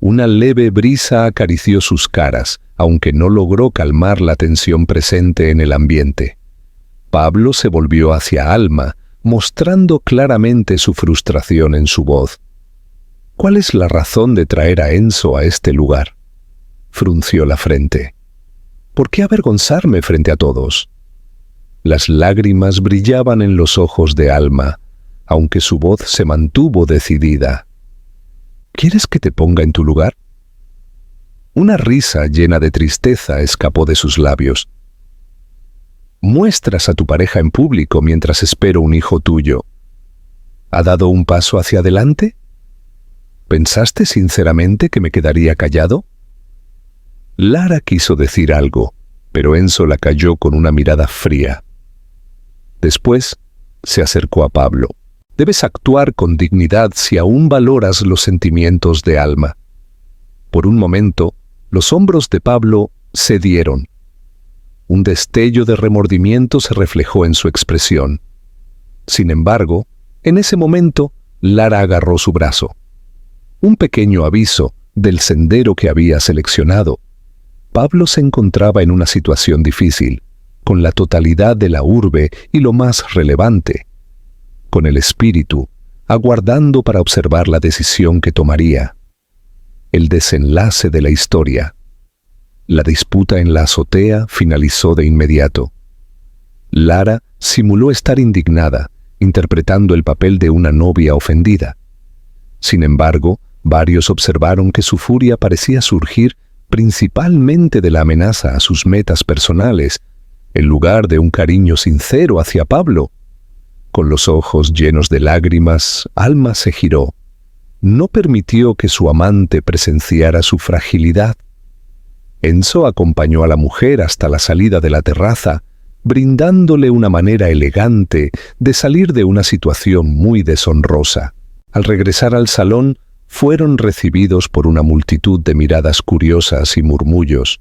Una leve brisa acarició sus caras, aunque no logró calmar la tensión presente en el ambiente. Pablo se volvió hacia Alma, mostrando claramente su frustración en su voz. ¿Cuál es la razón de traer a Enzo a este lugar? Frunció la frente. ¿Por qué avergonzarme frente a todos? Las lágrimas brillaban en los ojos de Alma, aunque su voz se mantuvo decidida. ¿Quieres que te ponga en tu lugar? Una risa llena de tristeza escapó de sus labios. Muestras a tu pareja en público mientras espero un hijo tuyo. ¿Ha dado un paso hacia adelante? ¿Pensaste sinceramente que me quedaría callado? Lara quiso decir algo, pero Enzo la calló con una mirada fría. Después se acercó a Pablo. Debes actuar con dignidad si aún valoras los sentimientos de Alma. Por un momento, los hombros de Pablo cedieron. Un destello de remordimiento se reflejó en su expresión. Sin embargo, en ese momento, Lara agarró su brazo. Un pequeño aviso del sendero que había seleccionado. Pablo se encontraba en una situación difícil, con la totalidad de la urbe y lo más relevante, con el espíritu, aguardando para observar la decisión que tomaría. El desenlace de la historia. La disputa en la azotea finalizó de inmediato. Lara simuló estar indignada, interpretando el papel de una novia ofendida. Sin embargo, varios observaron que su furia parecía surgir principalmente de la amenaza a sus metas personales, en lugar de un cariño sincero hacia Pablo. Con los ojos llenos de lágrimas, Alma se giró. No permitió que su amante presenciara su fragilidad. Enzo acompañó a la mujer hasta la salida de la terraza, brindándole una manera elegante de salir de una situación muy deshonrosa. Al regresar al salón, fueron recibidos por una multitud de miradas curiosas y murmullos.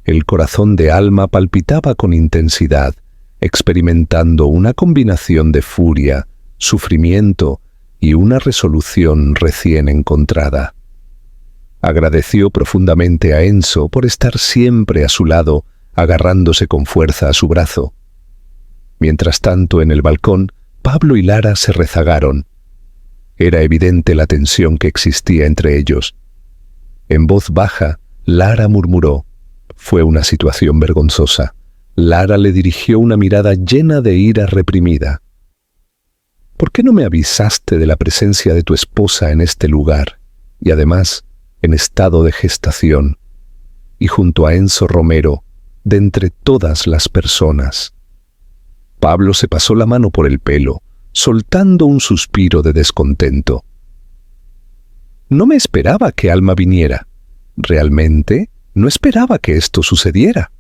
El corazón de Alma palpitaba con intensidad, experimentando una combinación de furia, sufrimiento y una resolución recién encontrada. Agradeció profundamente a Enzo por estar siempre a su lado, agarrándose con fuerza a su brazo. Mientras tanto, en el balcón, Pablo y Lara se rezagaron. Era evidente la tensión que existía entre ellos. En voz baja, Lara murmuró: «Fue una situación vergonzosa». Lara le dirigió una mirada llena de ira reprimida. «¿Por qué no me avisaste de la presencia de tu esposa en este lugar, y además en estado de gestación, y junto a Enzo Romero, de entre todas las personas?» Pablo se pasó la mano por el pelo, soltando un suspiro de descontento. «No me esperaba que Alma viniera. Realmente, no esperaba que esto sucediera».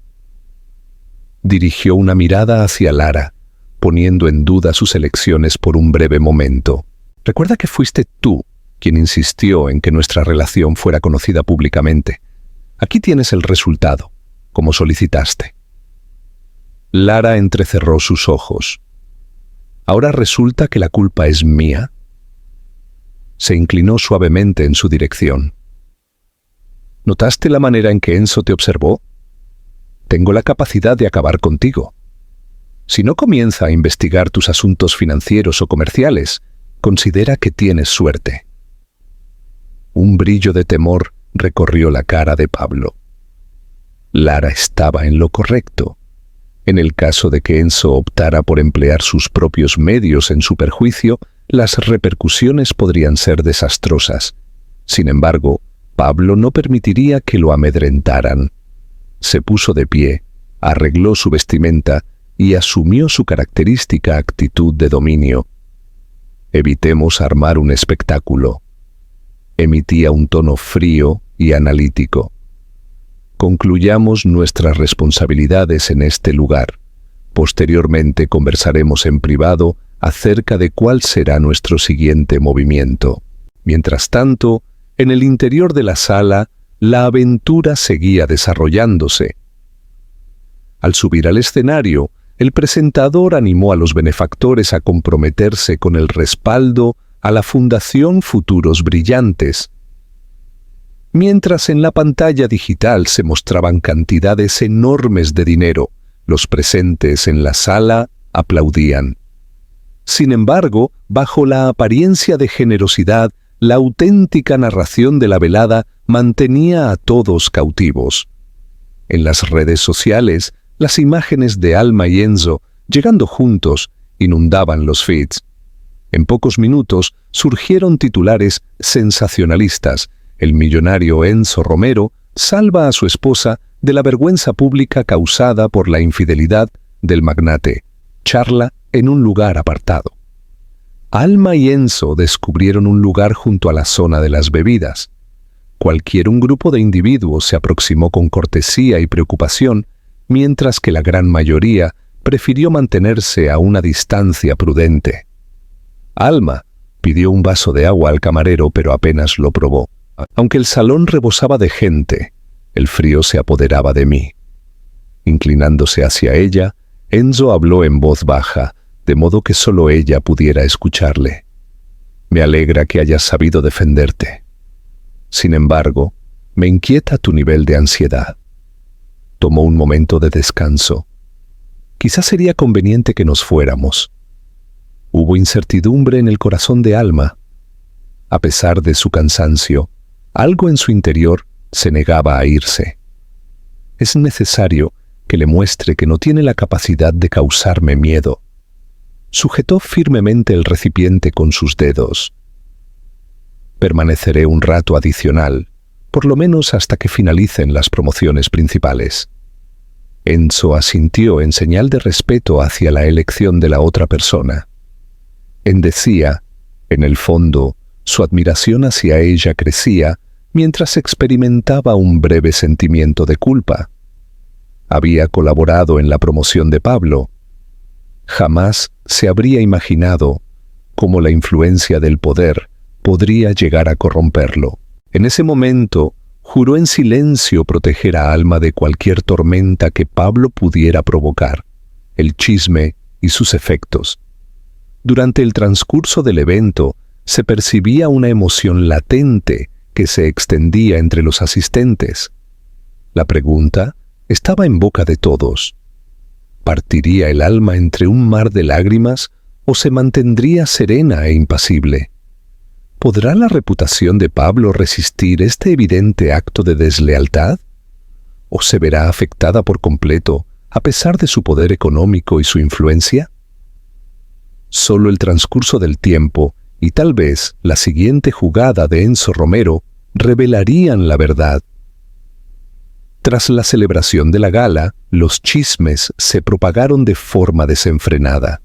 Dirigió una mirada hacia Lara, poniendo en duda sus elecciones por un breve momento. «Recuerda que fuiste tú quien insistió en que nuestra relación fuera conocida públicamente. Aquí tienes el resultado, como solicitaste». Lara entrecerró sus ojos. ¿Ahora resulta que la culpa es mía? Se inclinó suavemente en su dirección. ¿Notaste la manera en que Enzo te observó? Tengo la capacidad de acabar contigo. Si no comienza a investigar tus asuntos financieros o comerciales, considera que tienes suerte. Un brillo de temor recorrió la cara de Pablo. Lara estaba en lo correcto. En el caso de que Enzo optara por emplear sus propios medios en su perjuicio, las repercusiones podrían ser desastrosas. Sin embargo, Pablo no permitiría que lo amedrentaran. Se puso de pie, arregló su vestimenta y asumió su característica actitud de dominio. «Evitemos armar un espectáculo». Emitía un tono frío y analítico. «Concluyamos nuestras responsabilidades en este lugar. Posteriormente conversaremos en privado acerca de cuál será nuestro siguiente movimiento». Mientras tanto, en el interior de la sala, la aventura seguía desarrollándose. Al subir al escenario, el presentador animó a los benefactores a comprometerse con el respaldo a la Fundación Futuros Brillantes. Mientras en la pantalla digital se mostraban cantidades enormes de dinero, los presentes en la sala aplaudían. Sin embargo, bajo la apariencia de generosidad, la auténtica narración de la velada mantenía a todos cautivos. En las redes sociales, las imágenes de Alma y Enzo, llegando juntos, inundaban los feeds. En pocos minutos surgieron titulares sensacionalistas. El millonario Enzo Romero salva a su esposa de la vergüenza pública causada por la infidelidad del magnate. Charla en un lugar apartado. Alma y Enzo descubrieron un lugar junto a la zona de las bebidas. Un grupo de individuos se aproximó con cortesía y preocupación, mientras que la gran mayoría prefirió mantenerse a una distancia prudente. Alma pidió un vaso de agua al camarero, pero apenas lo probó. Aunque el salón rebosaba de gente, el frío se apoderaba de mí. Inclinándose hacia ella, Enzo habló en voz baja, de modo que solo ella pudiera escucharle. Me alegra que hayas sabido defenderte. Sin embargo, me inquieta tu nivel de ansiedad. Tomó un momento de descanso. Quizás sería conveniente que nos fuéramos. Hubo incertidumbre en el corazón de Alma. A pesar de su cansancio, algo en su interior se negaba a irse. Es necesario que le muestre que no tiene la capacidad de causarme miedo. Sujetó firmemente el recipiente con sus dedos. Permaneceré un rato adicional, por lo menos hasta que finalicen las promociones principales. Enzo asintió en señal de respeto hacia la elección de la otra persona. Decía, en el fondo, su admiración hacia ella crecía mientras experimentaba un breve sentimiento de culpa. Había colaborado en la promoción de Pablo. Jamás se habría imaginado cómo la influencia del poder podría llegar a corromperlo. En ese momento, juró en silencio proteger a Alma de cualquier tormenta que Pablo pudiera provocar, el chisme y sus efectos. Durante el transcurso del evento, se percibía una emoción latente que se extendía entre los asistentes. La pregunta estaba en boca de todos. ¿Partiría el alma entre un mar de lágrimas o se mantendría serena e impasible? ¿Podrá la reputación de Pablo resistir este evidente acto de deslealtad? ¿O se verá afectada por completo a pesar de su poder económico y su influencia? Solo el transcurso del tiempo y tal vez la siguiente jugada de Enzo Romero revelarían la verdad. Tras la celebración de la gala, los chismes se propagaron de forma desenfrenada.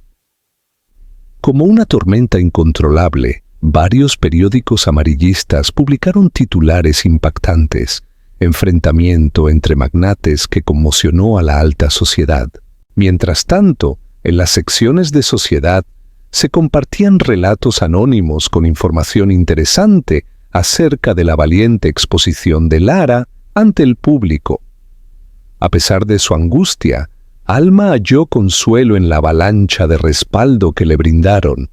Como una tormenta incontrolable, varios periódicos amarillistas publicaron titulares impactantes: enfrentamiento entre magnates que conmocionó a la alta sociedad. Mientras tanto, en las secciones de sociedad se compartían relatos anónimos con información interesante acerca de la valiente exposición de Lara ante el público. A pesar de su angustia, Alma halló consuelo en la avalancha de respaldo que le brindaron.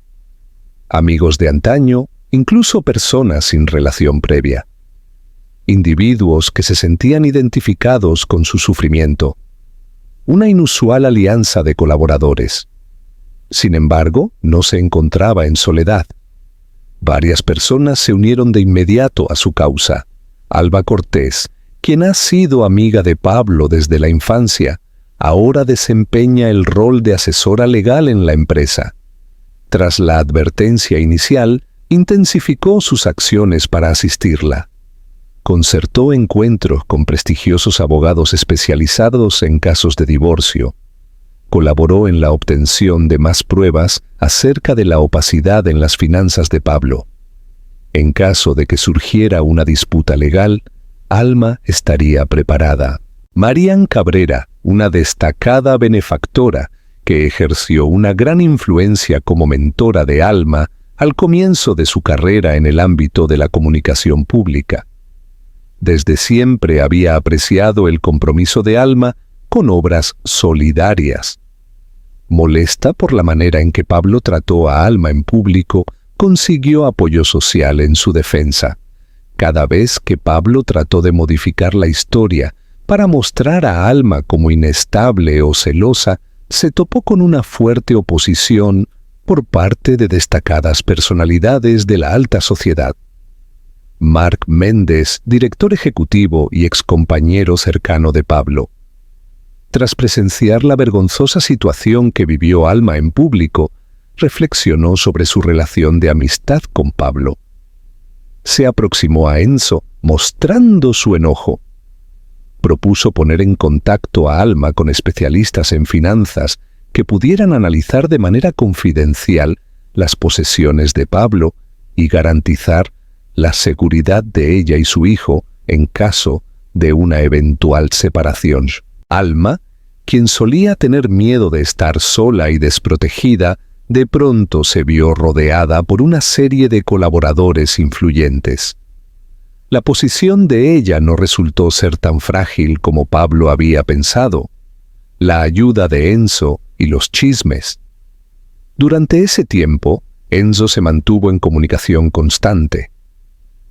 Amigos de antaño, incluso personas sin relación previa. Individuos que se sentían identificados con su sufrimiento. Una inusual alianza de colaboradores. Sin embargo, no se encontraba en soledad. Varias personas se unieron de inmediato a su causa. Alba Cortés, quien ha sido amiga de Pablo desde la infancia, ahora desempeña el rol de asesora legal en la empresa. Tras la advertencia inicial, intensificó sus acciones para asistirla. Concertó encuentros con prestigiosos abogados especializados en casos de divorcio. Colaboró en la obtención de más pruebas acerca de la opacidad en las finanzas de Pablo. En caso de que surgiera una disputa legal, Alma estaría preparada. Marian Cabrera, una destacada benefactora que ejerció una gran influencia como mentora de Alma al comienzo de su carrera en el ámbito de la comunicación pública. Desde siempre había apreciado el compromiso de Alma con obras solidarias. Molesta por la manera en que Pablo trató a Alma en público, consiguió apoyo social en su defensa. Cada vez que Pablo trató de modificar la historia para mostrar a Alma como inestable o celosa, se topó con una fuerte oposición por parte de destacadas personalidades de la alta sociedad. Marc Méndez, director ejecutivo y excompañero cercano de Pablo. Tras presenciar la vergonzosa situación que vivió Alma en público, reflexionó sobre su relación de amistad con Pablo. Se aproximó a Enzo, mostrando su enojo. Propuso poner en contacto a Alma con especialistas en finanzas que pudieran analizar de manera confidencial las posesiones de Pablo y garantizar la seguridad de ella y su hijo en caso de una eventual separación. Alma, quien solía tener miedo de estar sola y desprotegida, de pronto se vio rodeada por una serie de colaboradores influyentes. La posición de ella no resultó ser tan frágil como Pablo había pensado. La ayuda de Enzo y los chismes. Durante ese tiempo, Enzo se mantuvo en comunicación constante.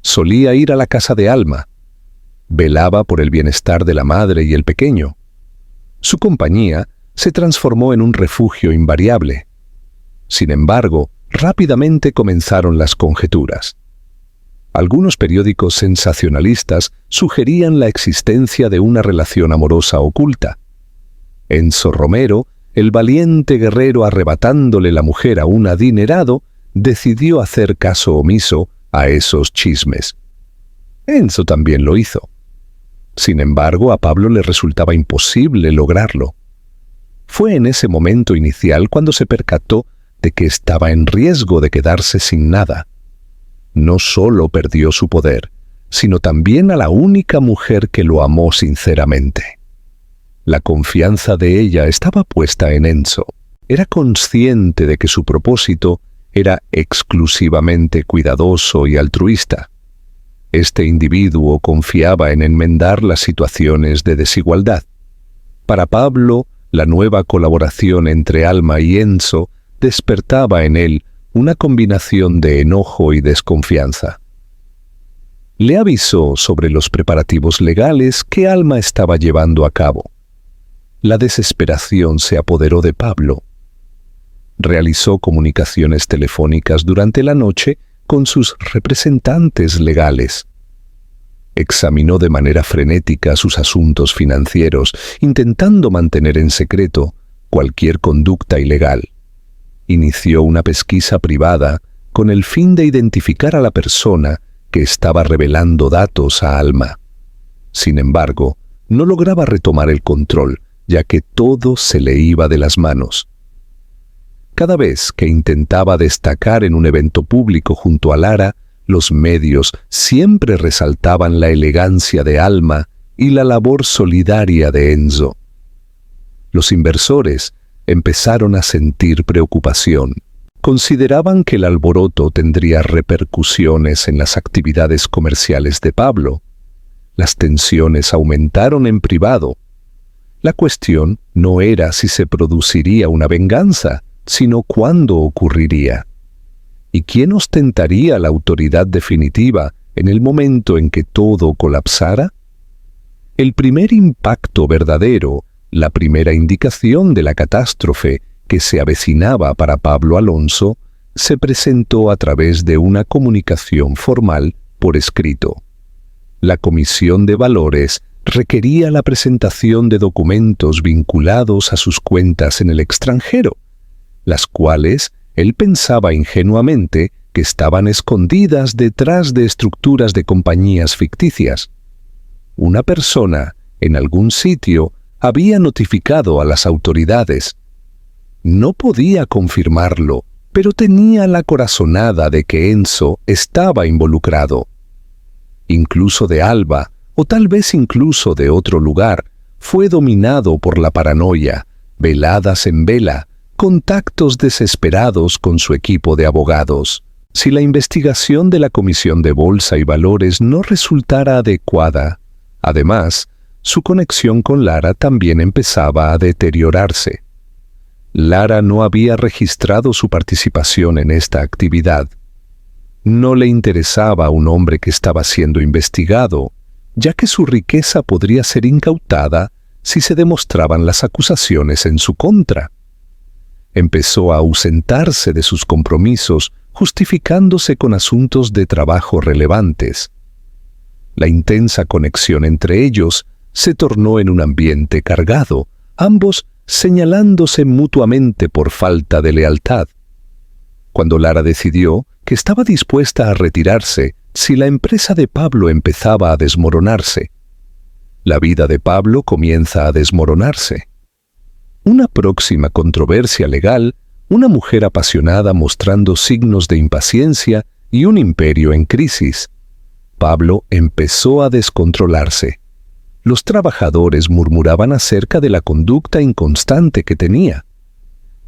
Solía ir a la casa de Alma. Velaba por el bienestar de la madre y el pequeño. Su compañía se transformó en un refugio invariable. Sin embargo, rápidamente comenzaron las conjeturas. Algunos periódicos sensacionalistas sugerían la existencia de una relación amorosa oculta. Enzo Romero, el valiente guerrero arrebatándole la mujer a un adinerado, decidió hacer caso omiso a esos chismes. Enzo también lo hizo. Sin embargo, a Pablo le resultaba imposible lograrlo. Fue en ese momento inicial cuando se percató de que estaba en riesgo de quedarse sin nada. No solo perdió su poder, sino también a la única mujer que lo amó sinceramente. La confianza de ella estaba puesta en Enzo. Era consciente de que su propósito era exclusivamente cuidadoso y altruista. Este individuo confiaba en enmendar las situaciones de desigualdad. Para Pablo, la nueva colaboración entre Alma y Enzo despertaba en él una combinación de enojo y desconfianza. Le avisó sobre los preparativos legales que Alma estaba llevando a cabo. La desesperación se apoderó de Pablo. Realizó comunicaciones telefónicas durante la noche con sus representantes legales. Examinó de manera frenética sus asuntos financieros, intentando mantener en secreto cualquier conducta ilegal. Inició una pesquisa privada con el fin de identificar a la persona que estaba revelando datos a Alma. Sin embargo, no lograba retomar el control, ya que todo se le iba de las manos. Cada vez que intentaba destacar en un evento público junto a Lara, los medios siempre resaltaban la elegancia de Alma y la labor solidaria de Enzo. Los inversores empezaron a sentir preocupación. Consideraban que el alboroto tendría repercusiones en las actividades comerciales de Pablo. Las tensiones aumentaron en privado. La cuestión no era si se produciría una venganza, sino cuándo ocurriría. ¿Y quién ostentaría la autoridad definitiva en el momento en que todo colapsara? El primer impacto verdadero, la primera indicación de la catástrofe que se avecinaba para Pablo Alonso, se presentó a través de una comunicación formal por escrito. La Comisión de Valores requería la presentación de documentos vinculados a sus cuentas en el extranjero, las cuales él pensaba ingenuamente que estaban escondidas detrás de estructuras de compañías ficticias. Una persona, en algún sitio, había notificado a las autoridades. No podía confirmarlo, pero tenía la corazonada de que Enzo estaba involucrado. Incluso de Alba, o tal vez incluso de otro lugar, fue dominado por la paranoia, veladas en vela, contactos desesperados con su equipo de abogados. Si la investigación de la Comisión de Bolsa y Valores no resultara adecuada, además, su conexión con Lara también empezaba a deteriorarse. Lara no había registrado su participación en esta actividad. No le interesaba a un hombre que estaba siendo investigado, ya que su riqueza podría ser incautada si se demostraban las acusaciones en su contra. empezó a ausentarse de sus compromisos, justificándose con asuntos de trabajo relevantes. La intensa conexión entre ellos se tornó en un ambiente cargado, ambos señalándose mutuamente por falta de lealtad. Cuando Lara decidió que estaba dispuesta a retirarse si la empresa de Pablo empezaba a desmoronarse, la vida de Pablo comienza a desmoronarse. Una próxima controversia legal, una mujer apasionada mostrando signos de impaciencia y un imperio en crisis. Pablo empezó a descontrolarse. Los trabajadores murmuraban acerca de la conducta inconstante que tenía.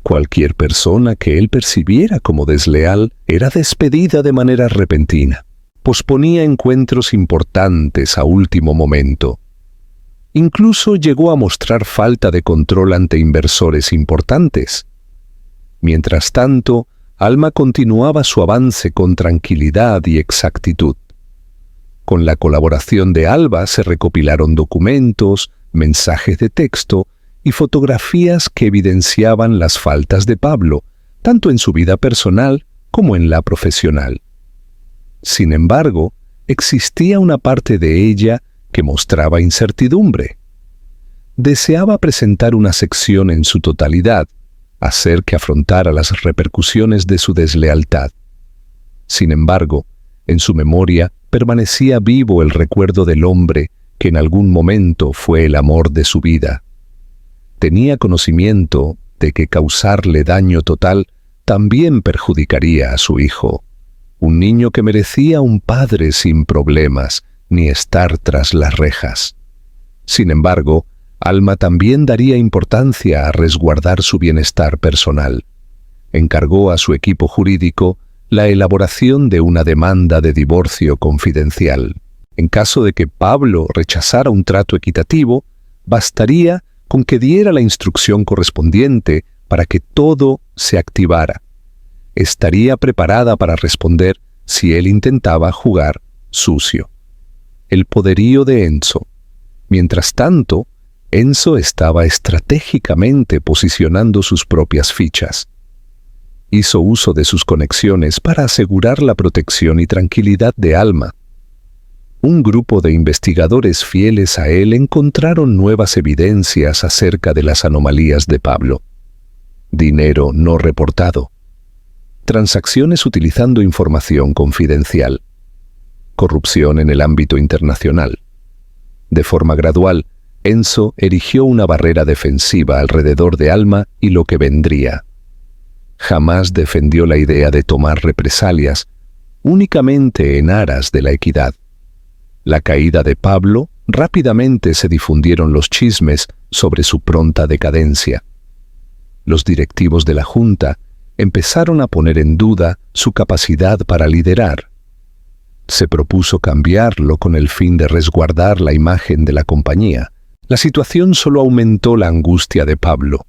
Cualquier persona que él percibiera como desleal era despedida de manera repentina. Posponía encuentros importantes a último momento. Incluso llegó a mostrar falta de control ante inversores importantes. Mientras tanto, Alma continuaba su avance con tranquilidad y exactitud. Con la colaboración de Alba se recopilaron documentos, mensajes de texto y fotografías que evidenciaban las faltas de Pablo, tanto en su vida personal como en la profesional. Sin embargo, existía una parte de ella que mostraba incertidumbre. Deseaba presentar una sección en su totalidad, hacer que afrontara las repercusiones de su deslealtad. Sin embargo, en su memoria permanecía vivo el recuerdo del hombre que en algún momento fue el amor de su vida. Tenía conocimiento de que causarle daño total también perjudicaría a su hijo, un niño que merecía un padre sin problemas ni estar tras las rejas. Sin embargo, Alma también daría importancia a resguardar su bienestar personal. Encargó a su equipo jurídico la elaboración de una demanda de divorcio confidencial. En caso de que Pablo rechazara un trato equitativo, bastaría con que diera la instrucción correspondiente para que todo se activara. Estaría preparada para responder si él intentaba jugar sucio. El poderío de Enzo. Mientras tanto, Enzo estaba estratégicamente posicionando sus propias fichas. Hizo uso de sus conexiones para asegurar la protección y tranquilidad de Alma. Un grupo de investigadores fieles a él encontraron nuevas evidencias acerca de las anomalías de Pablo. Dinero no reportado. Transacciones utilizando información confidencial. Corrupción en el ámbito internacional. De forma gradual, Enzo erigió una barrera defensiva alrededor de Alma y lo que vendría. Jamás defendió la idea de tomar represalias, únicamente en aras de la equidad. La caída de Pablo, rápidamente se difundieron los chismes sobre su pronta decadencia. Los directivos de la Junta empezaron a poner en duda su capacidad para liderar. Se propuso cambiarlo con el fin de resguardar la imagen de la compañía. La situación solo aumentó la angustia de Pablo.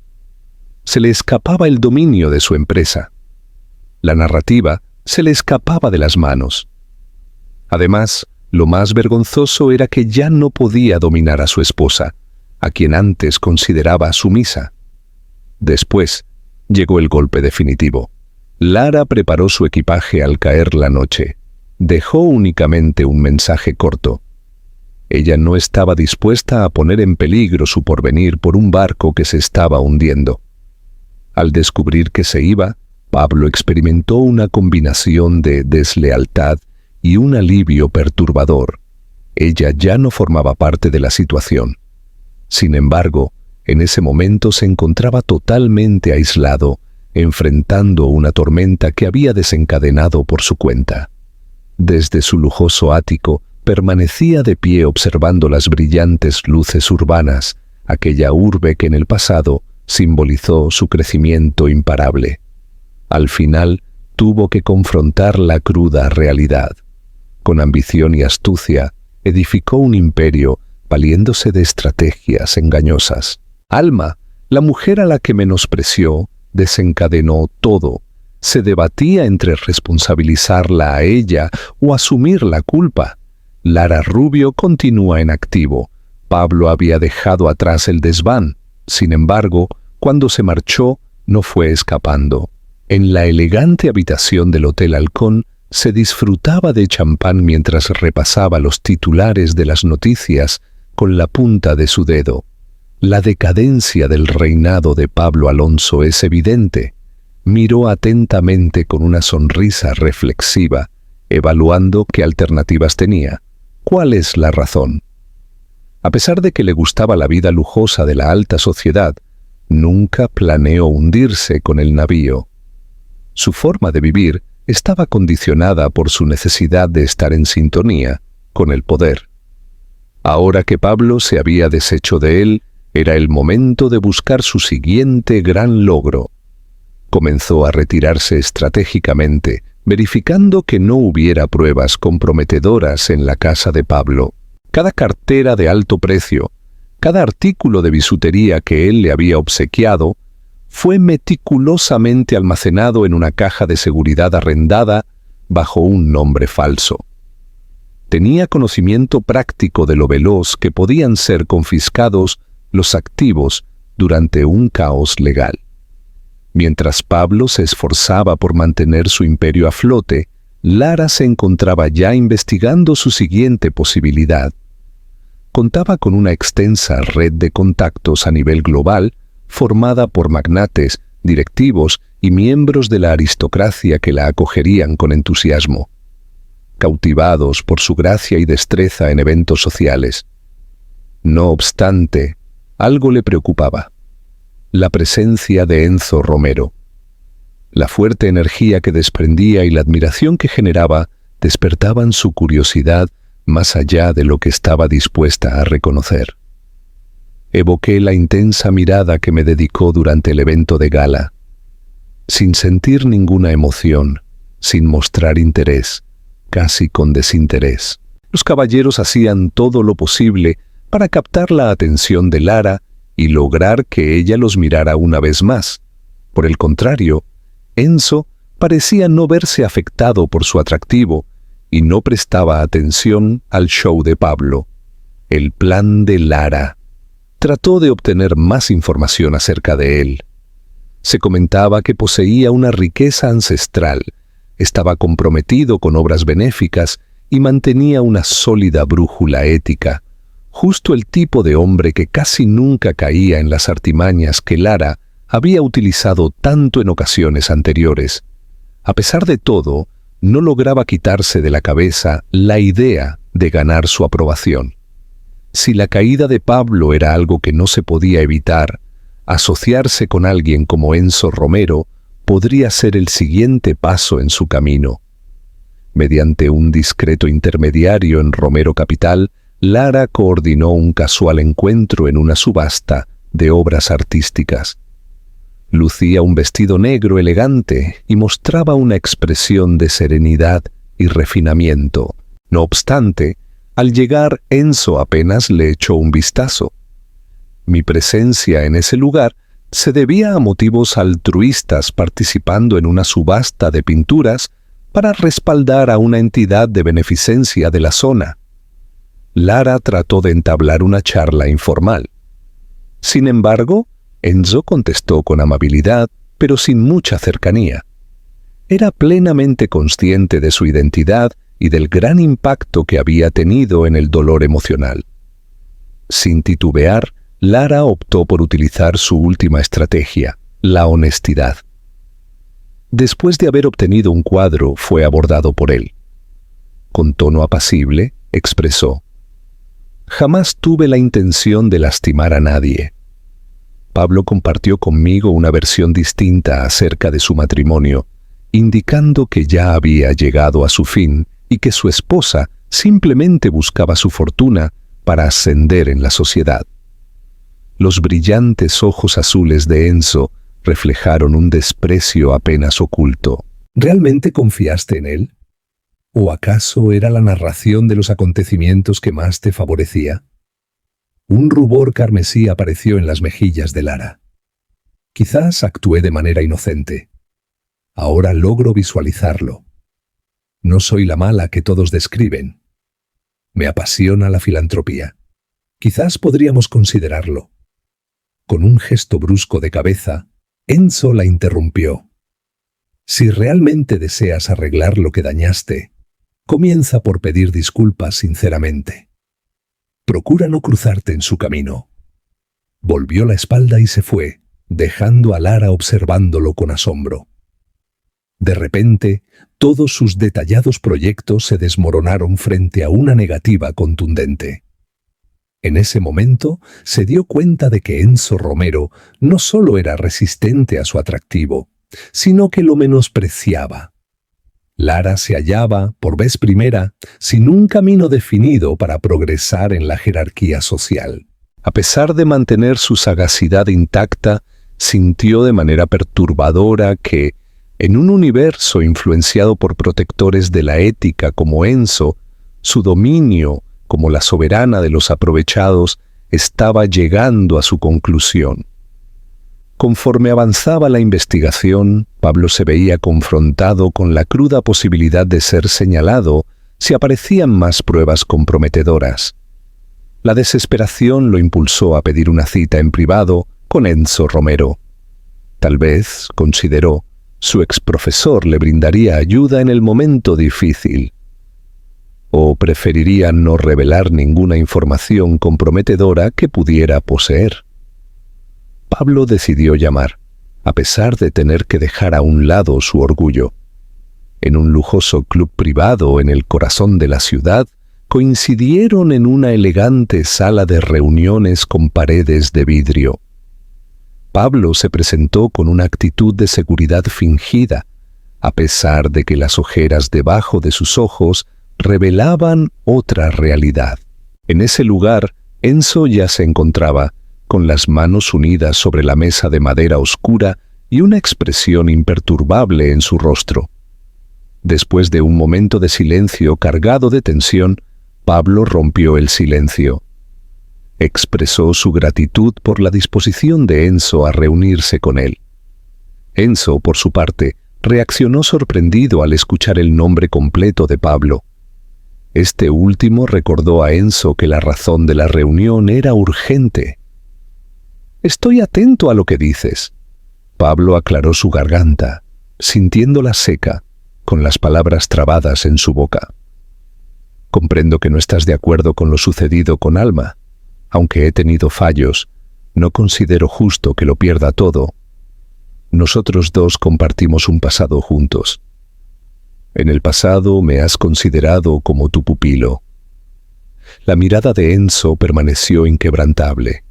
Se le escapaba el dominio de su empresa. La narrativa se le escapaba de las manos. Además, lo más vergonzoso era que ya no podía dominar a su esposa, a quien antes consideraba sumisa. Después, llegó el golpe definitivo. Lara preparó su equipaje al caer la noche. Dejó únicamente un mensaje corto. Ella no estaba dispuesta a poner en peligro su porvenir por un barco que se estaba hundiendo. Al descubrir que se iba, Pablo experimentó una combinación de deslealtad y un alivio perturbador. Ella ya no formaba parte de la situación. Sin embargo, en ese momento se encontraba totalmente aislado, enfrentando una tormenta que había desencadenado por su cuenta. Desde su lujoso ático, permanecía de pie observando las brillantes luces urbanas, aquella urbe que en el pasado simbolizó su crecimiento imparable. Al final, tuvo que confrontar la cruda realidad. Con ambición y astucia, edificó un imperio valiéndose de estrategias engañosas. Alma, la mujer a la que menospreció, desencadenó todo. Se debatía entre responsabilizarla a ella o asumir la culpa. Lara Rubio continúa en activo. Pablo había dejado atrás el desván. Sin embargo, cuando se marchó, no fue escapando. En la elegante habitación del Hotel Halcón se disfrutaba de champán mientras repasaba los titulares de las noticias con la punta de su dedo. La decadencia del reinado de Pablo Alonso es evidente. Miró atentamente con una sonrisa reflexiva, evaluando qué alternativas tenía. ¿Cuál es la razón? A pesar de que le gustaba la vida lujosa de la alta sociedad, nunca planeó hundirse con el navío. Su forma de vivir estaba condicionada por su necesidad de estar en sintonía con el poder. Ahora que Pablo se había deshecho de él, era el momento de buscar su siguiente gran logro. Comenzó a retirarse estratégicamente, verificando que no hubiera pruebas comprometedoras en la casa de Pablo. Cada cartera de alto precio, cada artículo de bisutería que él le había obsequiado, fue meticulosamente almacenado en una caja de seguridad arrendada bajo un nombre falso. Tenía conocimiento práctico de lo veloz que podían ser confiscados los activos durante un caos legal. Mientras Pablo se esforzaba por mantener su imperio a flote, Lara se encontraba ya investigando su siguiente posibilidad. Contaba con una extensa red de contactos a nivel global, formada por magnates, directivos y miembros de la aristocracia que la acogerían con entusiasmo, cautivados por su gracia y destreza en eventos sociales. No obstante, algo le preocupaba: la presencia de Enzo Romero. La fuerte energía que desprendía y la admiración que generaba despertaban su curiosidad más allá de lo que estaba dispuesta a reconocer. Evoqué la intensa mirada que me dedicó durante el evento de gala. Sin sentir ninguna emoción, sin mostrar interés, casi con desinterés. Los caballeros hacían todo lo posible para captar la atención de Lara y lograr que ella los mirara una vez más. Por el contrario, Enzo parecía no verse afectado por su atractivo y no prestaba atención al show de Pablo. El plan de Lara. Trató de obtener más información acerca de él. Se comentaba que poseía una riqueza ancestral, estaba comprometido con obras benéficas y mantenía una sólida brújula ética. Justo el tipo de hombre que casi nunca caía en las artimañas que Lara había utilizado tanto en ocasiones anteriores. A pesar de todo, no lograba quitarse de la cabeza la idea de ganar su aprobación. Si la caída de Pablo era algo que no se podía evitar, asociarse con alguien como Enzo Romero podría ser el siguiente paso en su camino. Mediante un discreto intermediario en Romero Capital, Lara coordinó un casual encuentro en una subasta de obras artísticas. Lucía un vestido negro elegante y mostraba una expresión de serenidad y refinamiento. No obstante, al llegar, Enzo apenas le echó un vistazo. Mi presencia en ese lugar se debía a motivos altruistas participando en una subasta de pinturas para respaldar a una entidad de beneficencia de la zona. Lara trató de entablar una charla informal. Sin embargo, Enzo contestó con amabilidad, pero sin mucha cercanía. Era plenamente consciente de su identidad y del gran impacto que había tenido en el dolor emocional. Sin titubear, Lara optó por utilizar su última estrategia, la honestidad. Después de haber obtenido un cuadro, fue abordado por él. Con tono apacible, expresó: «Jamás tuve la intención de lastimar a nadie». Pablo compartió conmigo una versión distinta acerca de su matrimonio, indicando que ya había llegado a su fin y que su esposa simplemente buscaba su fortuna para ascender en la sociedad. Los brillantes ojos azules de Enzo reflejaron un desprecio apenas oculto. ¿Realmente confiaste en él? ¿O acaso era la narración de los acontecimientos que más te favorecía? Un rubor carmesí apareció en las mejillas de Lara. Quizás actué de manera inocente. Ahora logro visualizarlo. No soy la mala que todos describen. Me apasiona la filantropía. Quizás podríamos considerarlo. Con un gesto brusco de cabeza, Enzo la interrumpió. Si realmente deseas arreglar lo que dañaste, comienza por pedir disculpas sinceramente. Procura no cruzarte en su camino. Volvió la espalda y se fue, dejando a Lara observándolo con asombro. De repente, todos sus detallados proyectos se desmoronaron frente a una negativa contundente. En ese momento se dio cuenta de que Enzo Romero no solo era resistente a su atractivo, sino que lo menospreciaba. Lara se hallaba, por vez primera, sin un camino definido para progresar en la jerarquía social. A pesar de mantener su sagacidad intacta, sintió de manera perturbadora que, en un universo influenciado por protectores de la ética como Enzo, su dominio, como la soberana de los aprovechados, estaba llegando a su conclusión. Conforme avanzaba la investigación, Pablo se veía confrontado con la cruda posibilidad de ser señalado si aparecían más pruebas comprometedoras. La desesperación lo impulsó a pedir una cita en privado con Enzo Romero. Tal vez, consideró, su exprofesor le brindaría ayuda en el momento difícil. O preferiría no revelar ninguna información comprometedora que pudiera poseer. Pablo decidió llamar, a pesar de tener que dejar a un lado su orgullo. En un lujoso club privado en el corazón de la ciudad, coincidieron en una elegante sala de reuniones con paredes de vidrio. Pablo se presentó con una actitud de seguridad fingida, a pesar de que las ojeras debajo de sus ojos revelaban otra realidad. En ese lugar, Enzo ya se encontraba, con las manos unidas sobre la mesa de madera oscura y una expresión imperturbable en su rostro. Después de un momento de silencio cargado de tensión, Pablo rompió el silencio. Expresó su gratitud por la disposición de Enzo a reunirse con él. Enzo, por su parte, reaccionó sorprendido al escuchar el nombre completo de Pablo. Este último recordó a Enzo que la razón de la reunión era urgente. «Estoy atento a lo que dices». Pablo aclaró su garganta, sintiéndola seca, con las palabras trabadas en su boca. «Comprendo que no estás de acuerdo con lo sucedido con Alma. Aunque he tenido fallos, no considero justo que lo pierda todo. Nosotros dos compartimos un pasado juntos. En el pasado me has considerado como tu pupilo». La mirada de Enzo permaneció inquebrantable.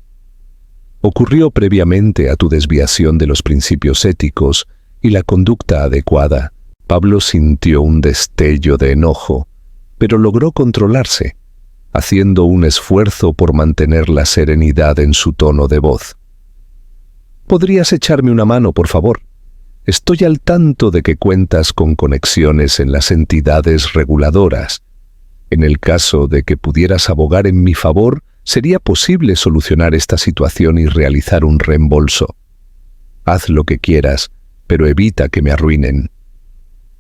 Ocurrió previamente a tu desviación de los principios éticos y la conducta adecuada. Pablo sintió un destello de enojo, pero logró controlarse, haciendo un esfuerzo por mantener la serenidad en su tono de voz. «¿Podrías echarme una mano, por favor? Estoy al tanto de que cuentas con conexiones en las entidades reguladoras. En el caso de que pudieras abogar en mi favor, sería posible solucionar esta situación y realizar un reembolso. Haz lo que quieras, pero evita que me arruinen.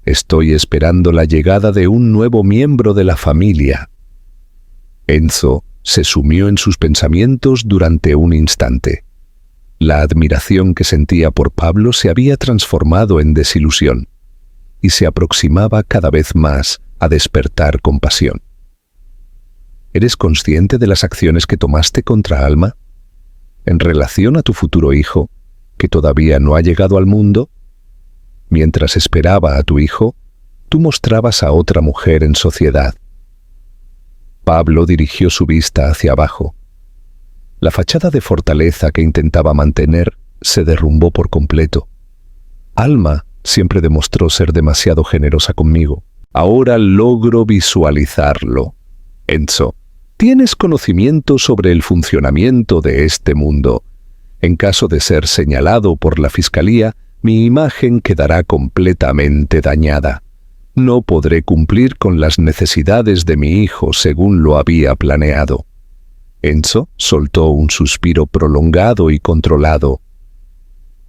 Estoy esperando la llegada de un nuevo miembro de la familia». Enzo se sumió en sus pensamientos durante un instante. La admiración que sentía por Pablo se había transformado en desilusión y se aproximaba cada vez más a despertar compasión. ¿Eres consciente de las acciones que tomaste contra Alma? En relación a tu futuro hijo, que todavía no ha llegado al mundo, mientras esperaba a tu hijo, tú mostrabas a otra mujer en sociedad. Pablo dirigió su vista hacia abajo. La fachada de fortaleza que intentaba mantener se derrumbó por completo. Alma siempre demostró ser demasiado generosa conmigo. Ahora logro visualizarlo. Enzo, tienes conocimiento sobre el funcionamiento de este mundo. En caso de ser señalado por la Fiscalía, mi imagen quedará completamente dañada. No podré cumplir con las necesidades de mi hijo según lo había planeado. Enzo soltó un suspiro prolongado y controlado.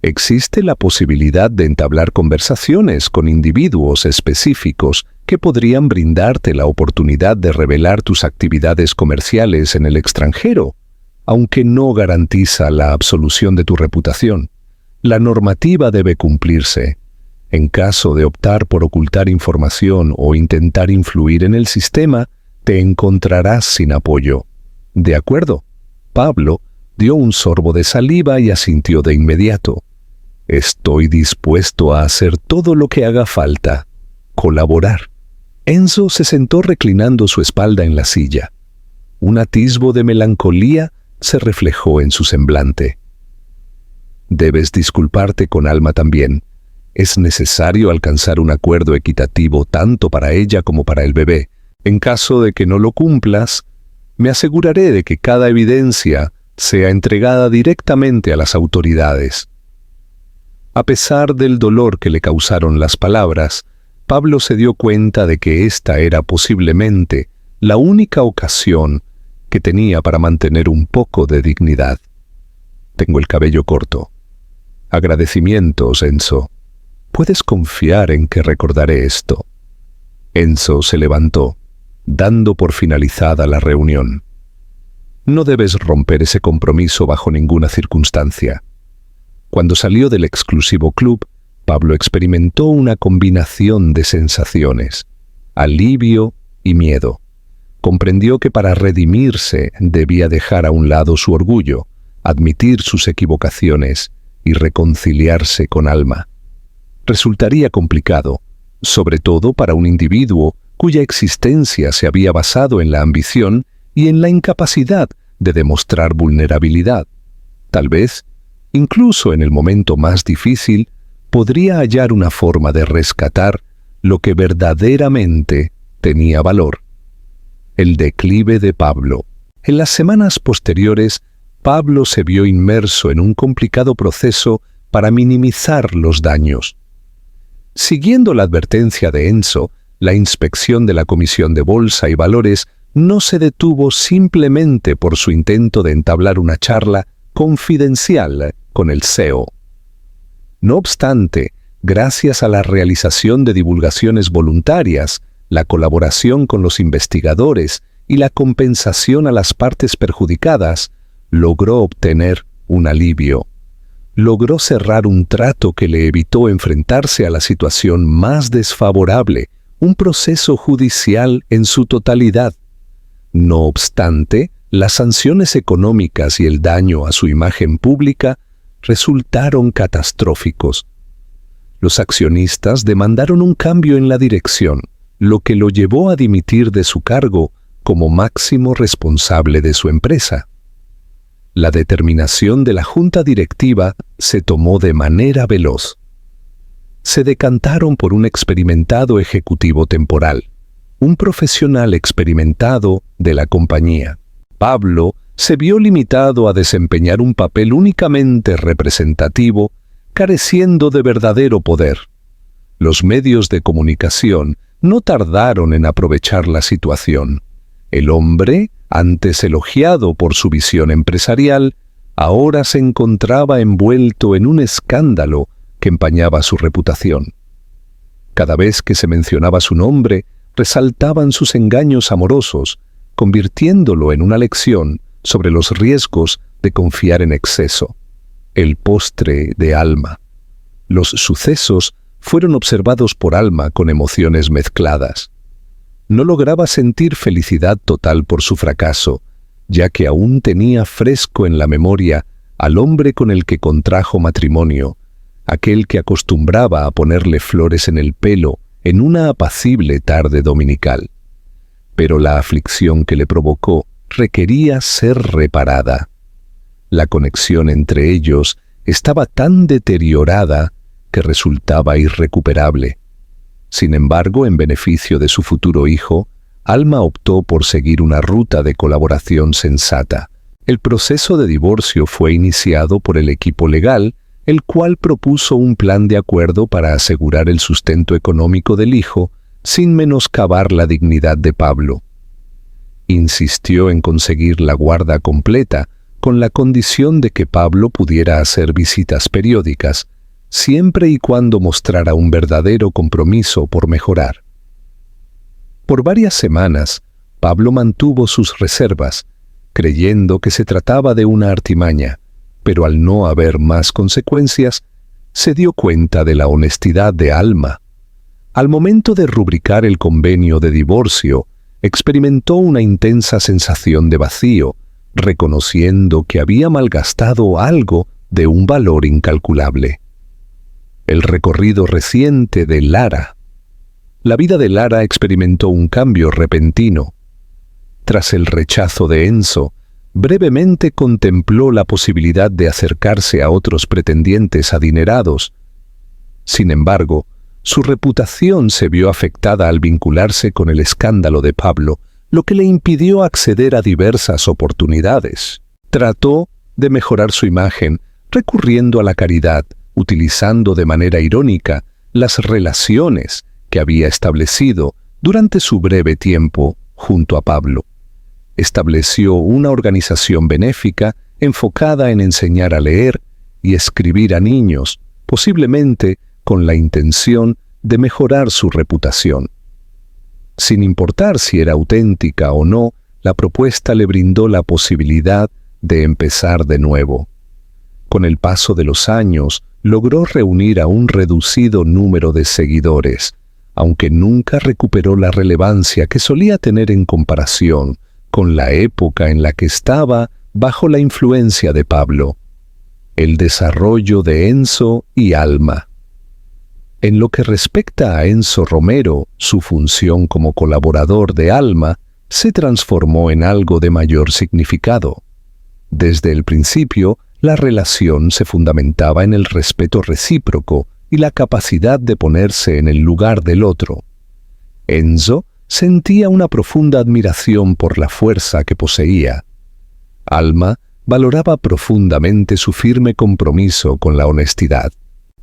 Existe la posibilidad de entablar conversaciones con individuos específicos que podrían brindarte la oportunidad de revelar tus actividades comerciales en el extranjero, aunque no garantiza la absolución de tu reputación. La normativa debe cumplirse. En caso de optar por ocultar información o intentar influir en el sistema, te encontrarás sin apoyo. ¿De acuerdo? Pablo dio un sorbo de saliva y asintió de inmediato. Estoy dispuesto a hacer todo lo que haga falta. Colaborar. Enzo se sentó reclinando su espalda en la silla. Un atisbo de melancolía se reflejó en su semblante. Debes disculparte con Alma también. Es necesario alcanzar un acuerdo equitativo tanto para ella como para el bebé. En caso de que no lo cumplas, me aseguraré de que cada evidencia sea entregada directamente a las autoridades. A pesar del dolor que le causaron las palabras, Pablo se dio cuenta de que esta era posiblemente la única ocasión que tenía para mantener un poco de dignidad. Tengo el cabello corto. Agradecimientos, Enzo. Puedes confiar en que recordaré esto. Enzo se levantó, dando por finalizada la reunión. No debes romper ese compromiso bajo ninguna circunstancia. Cuando salió del exclusivo club, Pablo experimentó una combinación de sensaciones, alivio y miedo. Comprendió que para redimirse debía dejar a un lado su orgullo, admitir sus equivocaciones y reconciliarse con Alma. Resultaría complicado, sobre todo para un individuo cuya existencia se había basado en la ambición y en la incapacidad de demostrar vulnerabilidad. Tal vez, incluso en el momento más difícil, podría hallar una forma de rescatar lo que verdaderamente tenía valor. El declive de Pablo. En las semanas posteriores, Pablo se vio inmerso en un complicado proceso para minimizar los daños. Siguiendo la advertencia de Enzo, la inspección de la Comisión de Bolsa y Valores no se detuvo simplemente por su intento de entablar una charla confidencial con el CEO. No obstante, gracias a la realización de divulgaciones voluntarias, la colaboración con los investigadores y la compensación a las partes perjudicadas, logró obtener un alivio. Logró cerrar un trato que le evitó enfrentarse a la situación más desfavorable, un proceso judicial en su totalidad. No obstante, las sanciones económicas y el daño a su imagen pública resultaron catastróficos. Los accionistas demandaron un cambio en la dirección, lo que lo llevó a dimitir de su cargo como máximo responsable de su empresa. La determinación de la junta directiva se tomó de manera veloz. Se decantaron por un experimentado ejecutivo temporal, un profesional experimentado de la compañía. Pablo se vio limitado a desempeñar un papel únicamente representativo, careciendo de verdadero poder. Los medios de comunicación no tardaron en aprovechar la situación. El hombre, antes elogiado por su visión empresarial, ahora se encontraba envuelto en un escándalo que empañaba su reputación. Cada vez que se mencionaba su nombre, resaltaban sus engaños amorosos, convirtiéndolo en una lección sobre los riesgos de confiar en exceso. El postre de Alma. Los sucesos fueron observados por Alma con emociones mezcladas. No lograba sentir felicidad total por su fracaso, ya que aún tenía fresco en la memoria al hombre con el que contrajo matrimonio, aquel que acostumbraba a ponerle flores en el pelo en una apacible tarde dominical. Pero la aflicción que le provocó requería ser reparada. La conexión entre ellos estaba tan deteriorada que resultaba irrecuperable. Sin embargo, en beneficio de su futuro hijo, Alma optó por seguir una ruta de colaboración sensata. El proceso de divorcio fue iniciado por el equipo legal, el cual propuso un plan de acuerdo para asegurar el sustento económico del hijo, sin menoscabar la dignidad de Pablo. Insistió en conseguir la guarda completa, con la condición de que Pablo pudiera hacer visitas periódicas, siempre y cuando mostrara un verdadero compromiso por mejorar. Por varias semanas, Pablo mantuvo sus reservas, creyendo que se trataba de una artimaña, pero al no haber más consecuencias, se dio cuenta de la honestidad de Alma. Al momento de rubricar el convenio de divorcio, experimentó una intensa sensación de vacío, reconociendo que había malgastado algo de un valor incalculable. El recorrido reciente de Lara. La vida de Lara experimentó un cambio repentino. Tras el rechazo de Enzo, brevemente contempló la posibilidad de acercarse a otros pretendientes adinerados. Sin embargo, su reputación se vio afectada al vincularse con el escándalo de Pablo, lo que le impidió acceder a diversas oportunidades. Trató de mejorar su imagen recurriendo a la caridad, utilizando de manera irónica las relaciones que había establecido durante su breve tiempo junto a Pablo. Estableció una organización benéfica enfocada en enseñar a leer y escribir a niños, posiblemente con la intención de mejorar su reputación. Sin importar si era auténtica o no, la propuesta le brindó la posibilidad de empezar de nuevo. Con el paso de los años, logró reunir a un reducido número de seguidores, aunque nunca recuperó la relevancia que solía tener en comparación con la época en la que estaba bajo la influencia de Pablo. El desarrollo de Enzo y Alma. En lo que respecta a Enzo Romero, su función como colaborador de Alma se transformó en algo de mayor significado. Desde el principio, la relación se fundamentaba en el respeto recíproco y la capacidad de ponerse en el lugar del otro. Enzo sentía una profunda admiración por la fuerza que poseía. Alma valoraba profundamente su firme compromiso con la honestidad.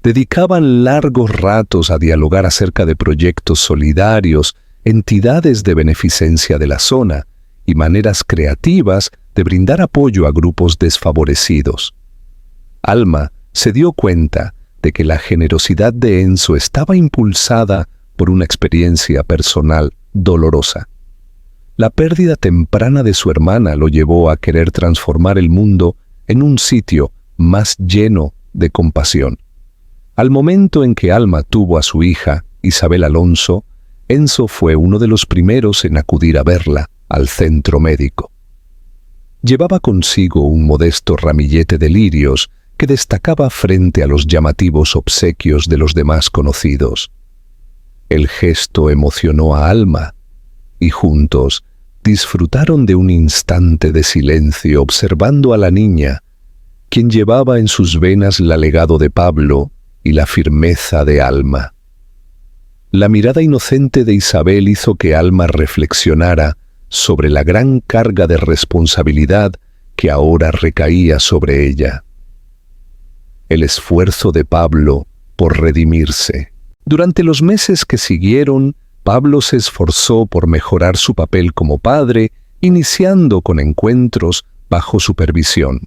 Dedicaban largos ratos a dialogar acerca de proyectos solidarios, entidades de beneficencia de la zona y maneras creativas de brindar apoyo a grupos desfavorecidos. Alma se dio cuenta de que la generosidad de Enzo estaba impulsada por una experiencia personal dolorosa. La pérdida temprana de su hermana lo llevó a querer transformar el mundo en un sitio más lleno de compasión. Al momento en que Alma tuvo a su hija, Isabel Alonso, Enzo fue uno de los primeros en acudir a verla al centro médico. Llevaba consigo un modesto ramillete de lirios que destacaba frente a los llamativos obsequios de los demás conocidos. El gesto emocionó a Alma, y juntos disfrutaron de un instante de silencio observando a la niña, quien llevaba en sus venas el legado de Pablo y la firmeza de Alma. La mirada inocente de Isabel hizo que Alma reflexionara sobre la gran carga de responsabilidad que ahora recaía sobre ella. El esfuerzo de Pablo por redimirse. Durante los meses que siguieron, Pablo se esforzó por mejorar su papel como padre, iniciando con encuentros bajo supervisión.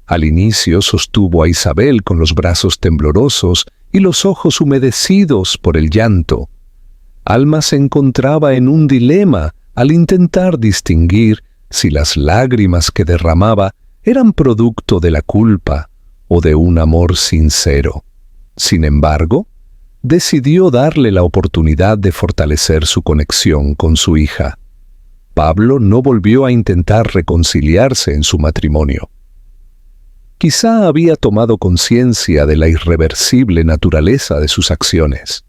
Al inicio sostuvo a Isabel con los brazos temblorosos y los ojos humedecidos por el llanto. Alma se encontraba en un dilema al intentar distinguir si las lágrimas que derramaba eran producto de la culpa o de un amor sincero. Sin embargo, decidió darle la oportunidad de fortalecer su conexión con su hija. Pablo no volvió a intentar reconciliarse en su matrimonio. Quizá había tomado conciencia de la irreversible naturaleza de sus acciones.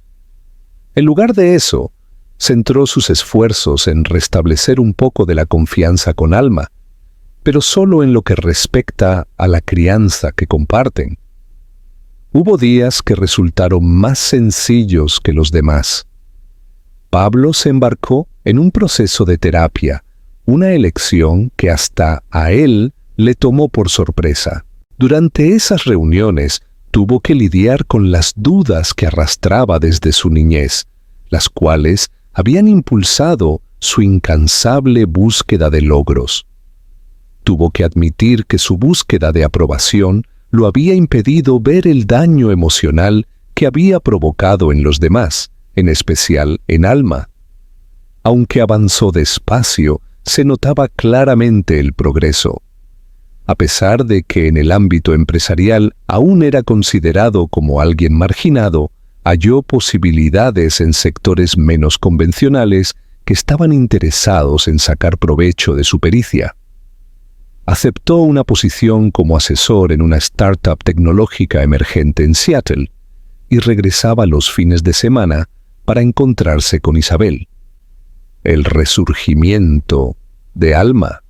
En lugar de eso, centró sus esfuerzos en restablecer un poco de la confianza con Alma, pero solo en lo que respecta a la crianza que comparten. Hubo días que resultaron más sencillos que los demás. Pablo se embarcó en un proceso de terapia, una elección que hasta a él le tomó por sorpresa. Durante esas reuniones tuvo que lidiar con las dudas que arrastraba desde su niñez, las cuales habían impulsado su incansable búsqueda de logros. Tuvo que admitir que su búsqueda de aprobación lo había impedido ver el daño emocional que había provocado en los demás, en especial en Alma. Aunque avanzó despacio, se notaba claramente el progreso. A pesar de que en el ámbito empresarial aún era considerado como alguien marginado, halló posibilidades en sectores menos convencionales que estaban interesados en sacar provecho de su pericia. Aceptó una posición como asesor en una startup tecnológica emergente en Seattle y regresaba los fines de semana para encontrarse con Isabel. El resurgimiento de Alma.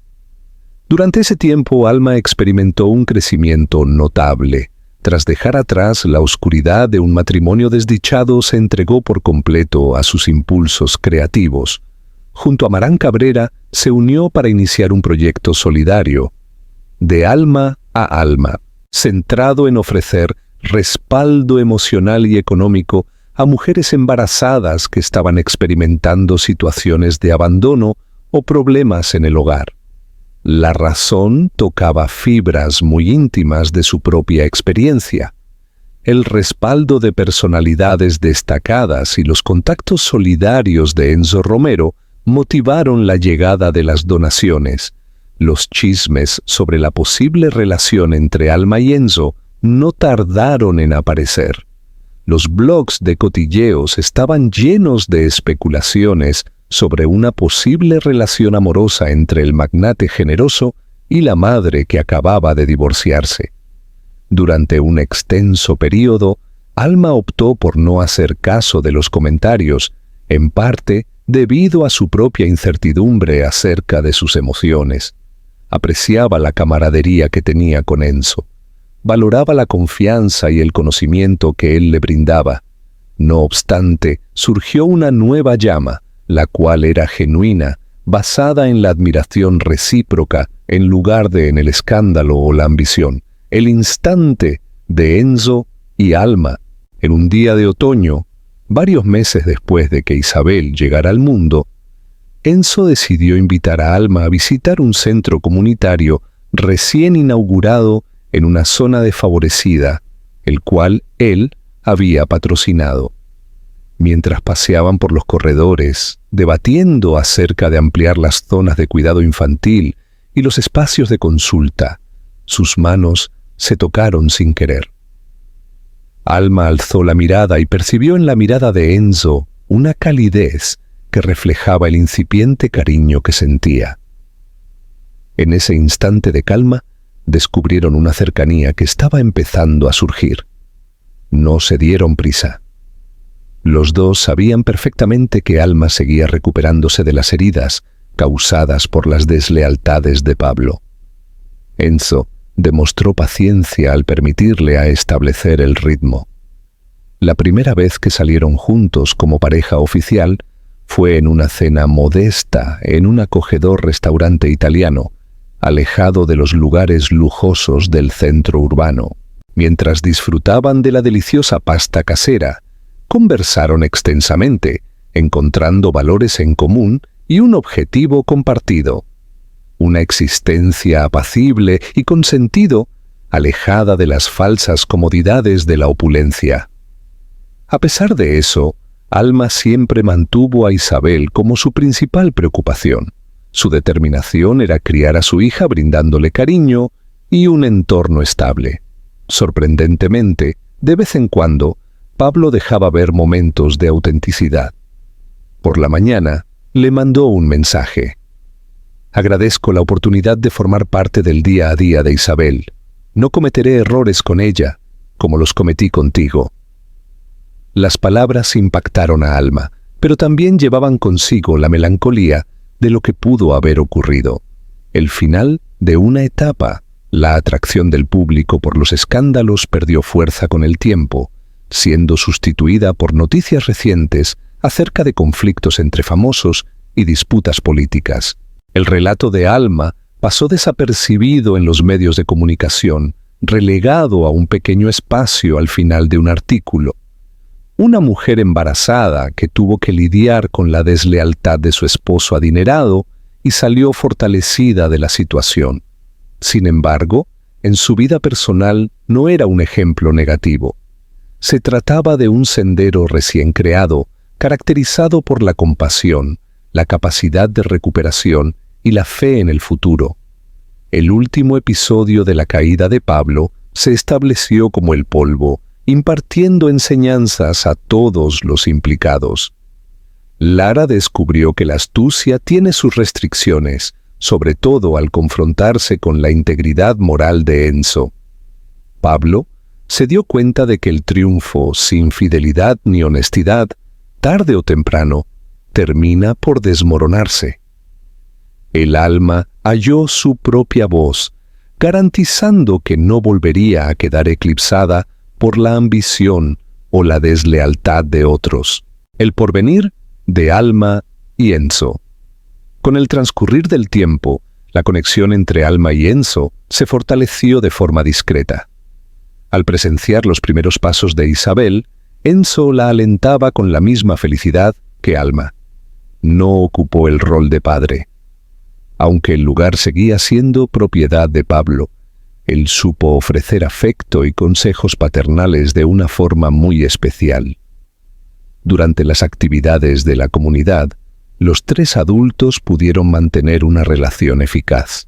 Durante ese tiempo, Alma experimentó un crecimiento notable. Tras dejar atrás la oscuridad de un matrimonio desdichado, se entregó por completo a sus impulsos creativos. Junto a Marán Cabrera, se unió para iniciar un proyecto solidario, de alma a alma, centrado en ofrecer respaldo emocional y económico a mujeres embarazadas que estaban experimentando situaciones de abandono o problemas en el hogar. La razón tocaba fibras muy íntimas de su propia experiencia. El respaldo de personalidades destacadas y los contactos solidarios de Enzo Romero motivaron la llegada de las donaciones. Los chismes sobre la posible relación entre Alma y Enzo no tardaron en aparecer. Los blogs de cotilleos estaban llenos de especulaciones sobre una posible relación amorosa entre el magnate generoso y la madre que acababa de divorciarse. Durante un extenso período, Alma optó por no hacer caso de los comentarios, en parte debido a su propia incertidumbre acerca de sus emociones. Apreciaba la camaradería que tenía con Enzo. Valoraba la confianza y el conocimiento que él le brindaba. No obstante, surgió una nueva llama, la cual era genuina, basada en la admiración recíproca en lugar de en el escándalo o la ambición. El instante de Enzo y Alma. En un día de otoño, varios meses después de que Isabel llegara al mundo, Enzo decidió invitar a Alma a visitar un centro comunitario recién inaugurado en una zona desfavorecida, el cual él había patrocinado. Mientras paseaban por los corredores, debatiendo acerca de ampliar las zonas de cuidado infantil y los espacios de consulta, sus manos se tocaron sin querer. Alma alzó la mirada y percibió en la mirada de Enzo una calidez que reflejaba el incipiente cariño que sentía. En ese instante de calma, descubrieron una cercanía que estaba empezando a surgir. No se dieron prisa. Los dos sabían perfectamente que Alma seguía recuperándose de las heridas causadas por las deslealtades de Pablo. Enzo demostró paciencia al permitirle a establecer el ritmo. La primera vez que salieron juntos como pareja oficial fue en una cena modesta en un acogedor restaurante italiano, alejado de los lugares lujosos del centro urbano. Mientras disfrutaban de la deliciosa pasta casera, conversaron extensamente, encontrando valores en común y un objetivo compartido. Una existencia apacible y con sentido, alejada de las falsas comodidades de la opulencia. A pesar de eso, Alma siempre mantuvo a Isabel como su principal preocupación. Su determinación era criar a su hija brindándole cariño y un entorno estable. Sorprendentemente, de vez en cuando, Pablo dejaba ver momentos de autenticidad. Por la mañana, le mandó un mensaje. Agradezco la oportunidad de formar parte del día a día de Isabel. No cometeré errores con ella, como los cometí contigo. Las palabras impactaron a Alma, pero también llevaban consigo la melancolía de lo que pudo haber ocurrido. El final de una etapa. La atracción del público por los escándalos perdió fuerza con el tiempo, siendo sustituida por noticias recientes acerca de conflictos entre famosos y disputas políticas. El relato de Alma pasó desapercibido en los medios de comunicación, relegado a un pequeño espacio al final de un artículo. Una mujer embarazada que tuvo que lidiar con la deslealtad de su esposo adinerado y salió fortalecida de la situación. Sin embargo, en su vida personal no era un ejemplo negativo. Se trataba de un sendero recién creado, caracterizado por la compasión, la capacidad de recuperación y la fe en el futuro. El último episodio de la caída de Pablo se estableció como el polvo, impartiendo enseñanzas a todos los implicados. Lara descubrió que la astucia tiene sus restricciones, sobre todo al confrontarse con la integridad moral de Enzo. Pablo se dio cuenta de que el triunfo sin fidelidad ni honestidad, tarde o temprano, termina por desmoronarse. El alma halló su propia voz, garantizando que no volvería a quedar eclipsada por la ambición o la deslealtad de otros. El porvenir de Alma y Enzo. Con el transcurrir del tiempo, la conexión entre Alma y Enzo se fortaleció de forma discreta. Al presenciar los primeros pasos de Isabel, Enzo la alentaba con la misma felicidad que Alma. No ocupó el rol de padre. Aunque el lugar seguía siendo propiedad de Pablo, él supo ofrecer afecto y consejos paternales de una forma muy especial. Durante las actividades de la comunidad, los tres adultos pudieron mantener una relación eficaz.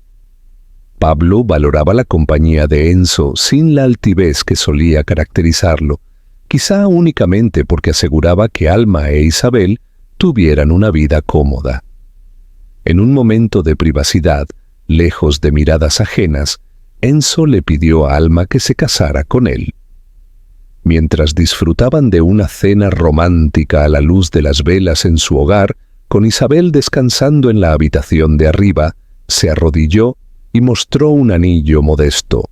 Pablo valoraba la compañía de Enzo sin la altivez que solía caracterizarlo, quizá únicamente porque aseguraba que Alma e Isabel tuvieran una vida cómoda. En un momento de privacidad, lejos de miradas ajenas, Enzo le pidió a Alma que se casara con él. Mientras disfrutaban de una cena romántica a la luz de las velas en su hogar, con Isabel descansando en la habitación de arriba, se arrodilló y mostró un anillo modesto.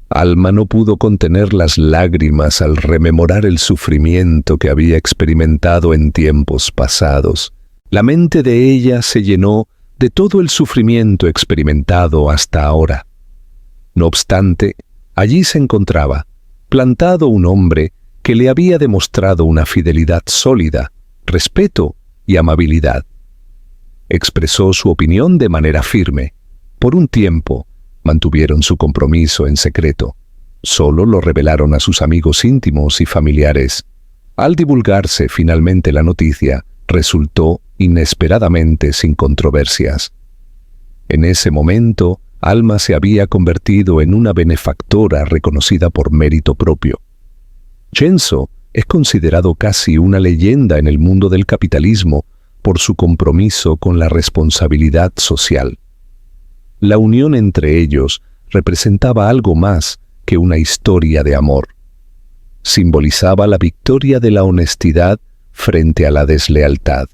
Alma no pudo contener las lágrimas al rememorar el sufrimiento que había experimentado en tiempos pasados. La mente de ella se llenó de todo el sufrimiento experimentado hasta ahora. No obstante, allí se encontraba, plantado un hombre que le había demostrado una fidelidad sólida, respeto y amabilidad. Expresó su opinión de manera firme. Por un tiempo, mantuvieron su compromiso en secreto. Solo lo revelaron a sus amigos íntimos y familiares. Al divulgarse finalmente la noticia, resultó inesperadamente sin controversias. En ese momento, Alma se había convertido en una benefactora reconocida por mérito propio. Enzo es considerado casi una leyenda en el mundo del capitalismo por su compromiso con la responsabilidad social. La unión entre ellos representaba algo más que una historia de amor. Simbolizaba la victoria de la honestidad frente a la deslealtad,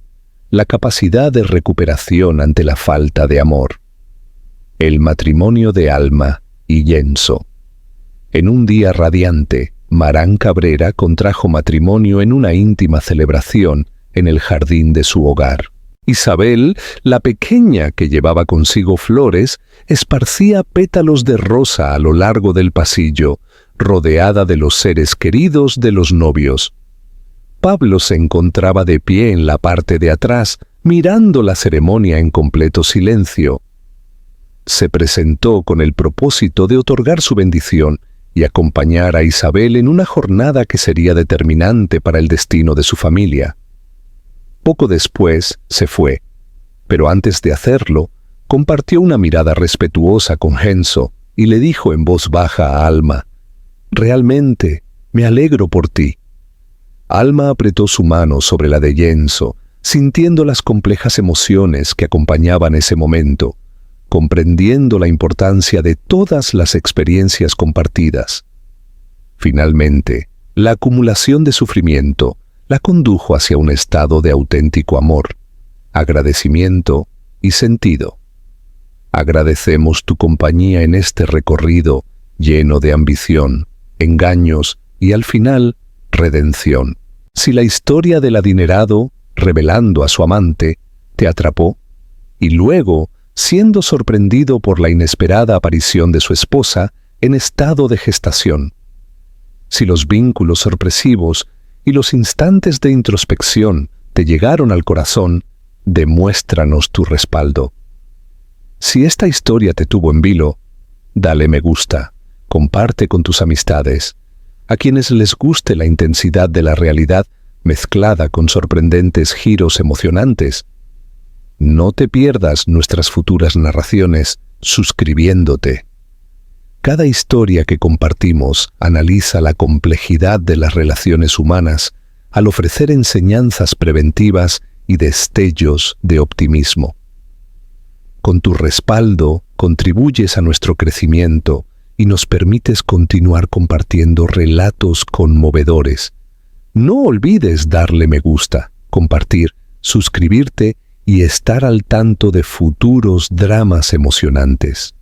la capacidad de recuperación ante la falta de amor. El matrimonio de Alma y Enzo. En un día radiante, Marán Cabrera contrajo matrimonio en una íntima celebración en el jardín de su hogar. Isabel, la pequeña que llevaba consigo flores, esparcía pétalos de rosa a lo largo del pasillo, rodeada de los seres queridos de los novios. Pablo se encontraba de pie en la parte de atrás, mirando la ceremonia en completo silencio. Se presentó con el propósito de otorgar su bendición y acompañar a Isabel en una jornada que sería determinante para el destino de su familia. Poco después se fue, pero antes de hacerlo, compartió una mirada respetuosa con Enzo y le dijo en voz baja a Alma: «Realmente, me alegro por ti». Alma apretó su mano sobre la de Enzo, sintiendo las complejas emociones que acompañaban ese momento, comprendiendo la importancia de todas las experiencias compartidas. Finalmente, la acumulación de sufrimiento la condujo hacia un estado de auténtico amor, agradecimiento y sentido. Agradecemos tu compañía en este recorrido lleno de ambición, engaños y al final, redención. Si la historia del adinerado, revelando a su amante, te atrapó, y luego, siendo sorprendido por la inesperada aparición de su esposa en estado de gestación. Si los vínculos sorpresivos y los instantes de introspección te llegaron al corazón, demuéstranos tu respaldo. Si esta historia te tuvo en vilo, dale me gusta, comparte con tus amistades, a quienes les guste la intensidad de la realidad mezclada con sorprendentes giros emocionantes. No te pierdas nuestras futuras narraciones suscribiéndote. Cada historia que compartimos analiza la complejidad de las relaciones humanas al ofrecer enseñanzas preventivas y destellos de optimismo. Con tu respaldo, contribuyes a nuestro crecimiento y nos permites continuar compartiendo relatos conmovedores. No olvides darle me gusta, compartir, suscribirte y estar al tanto de futuros dramas emocionantes.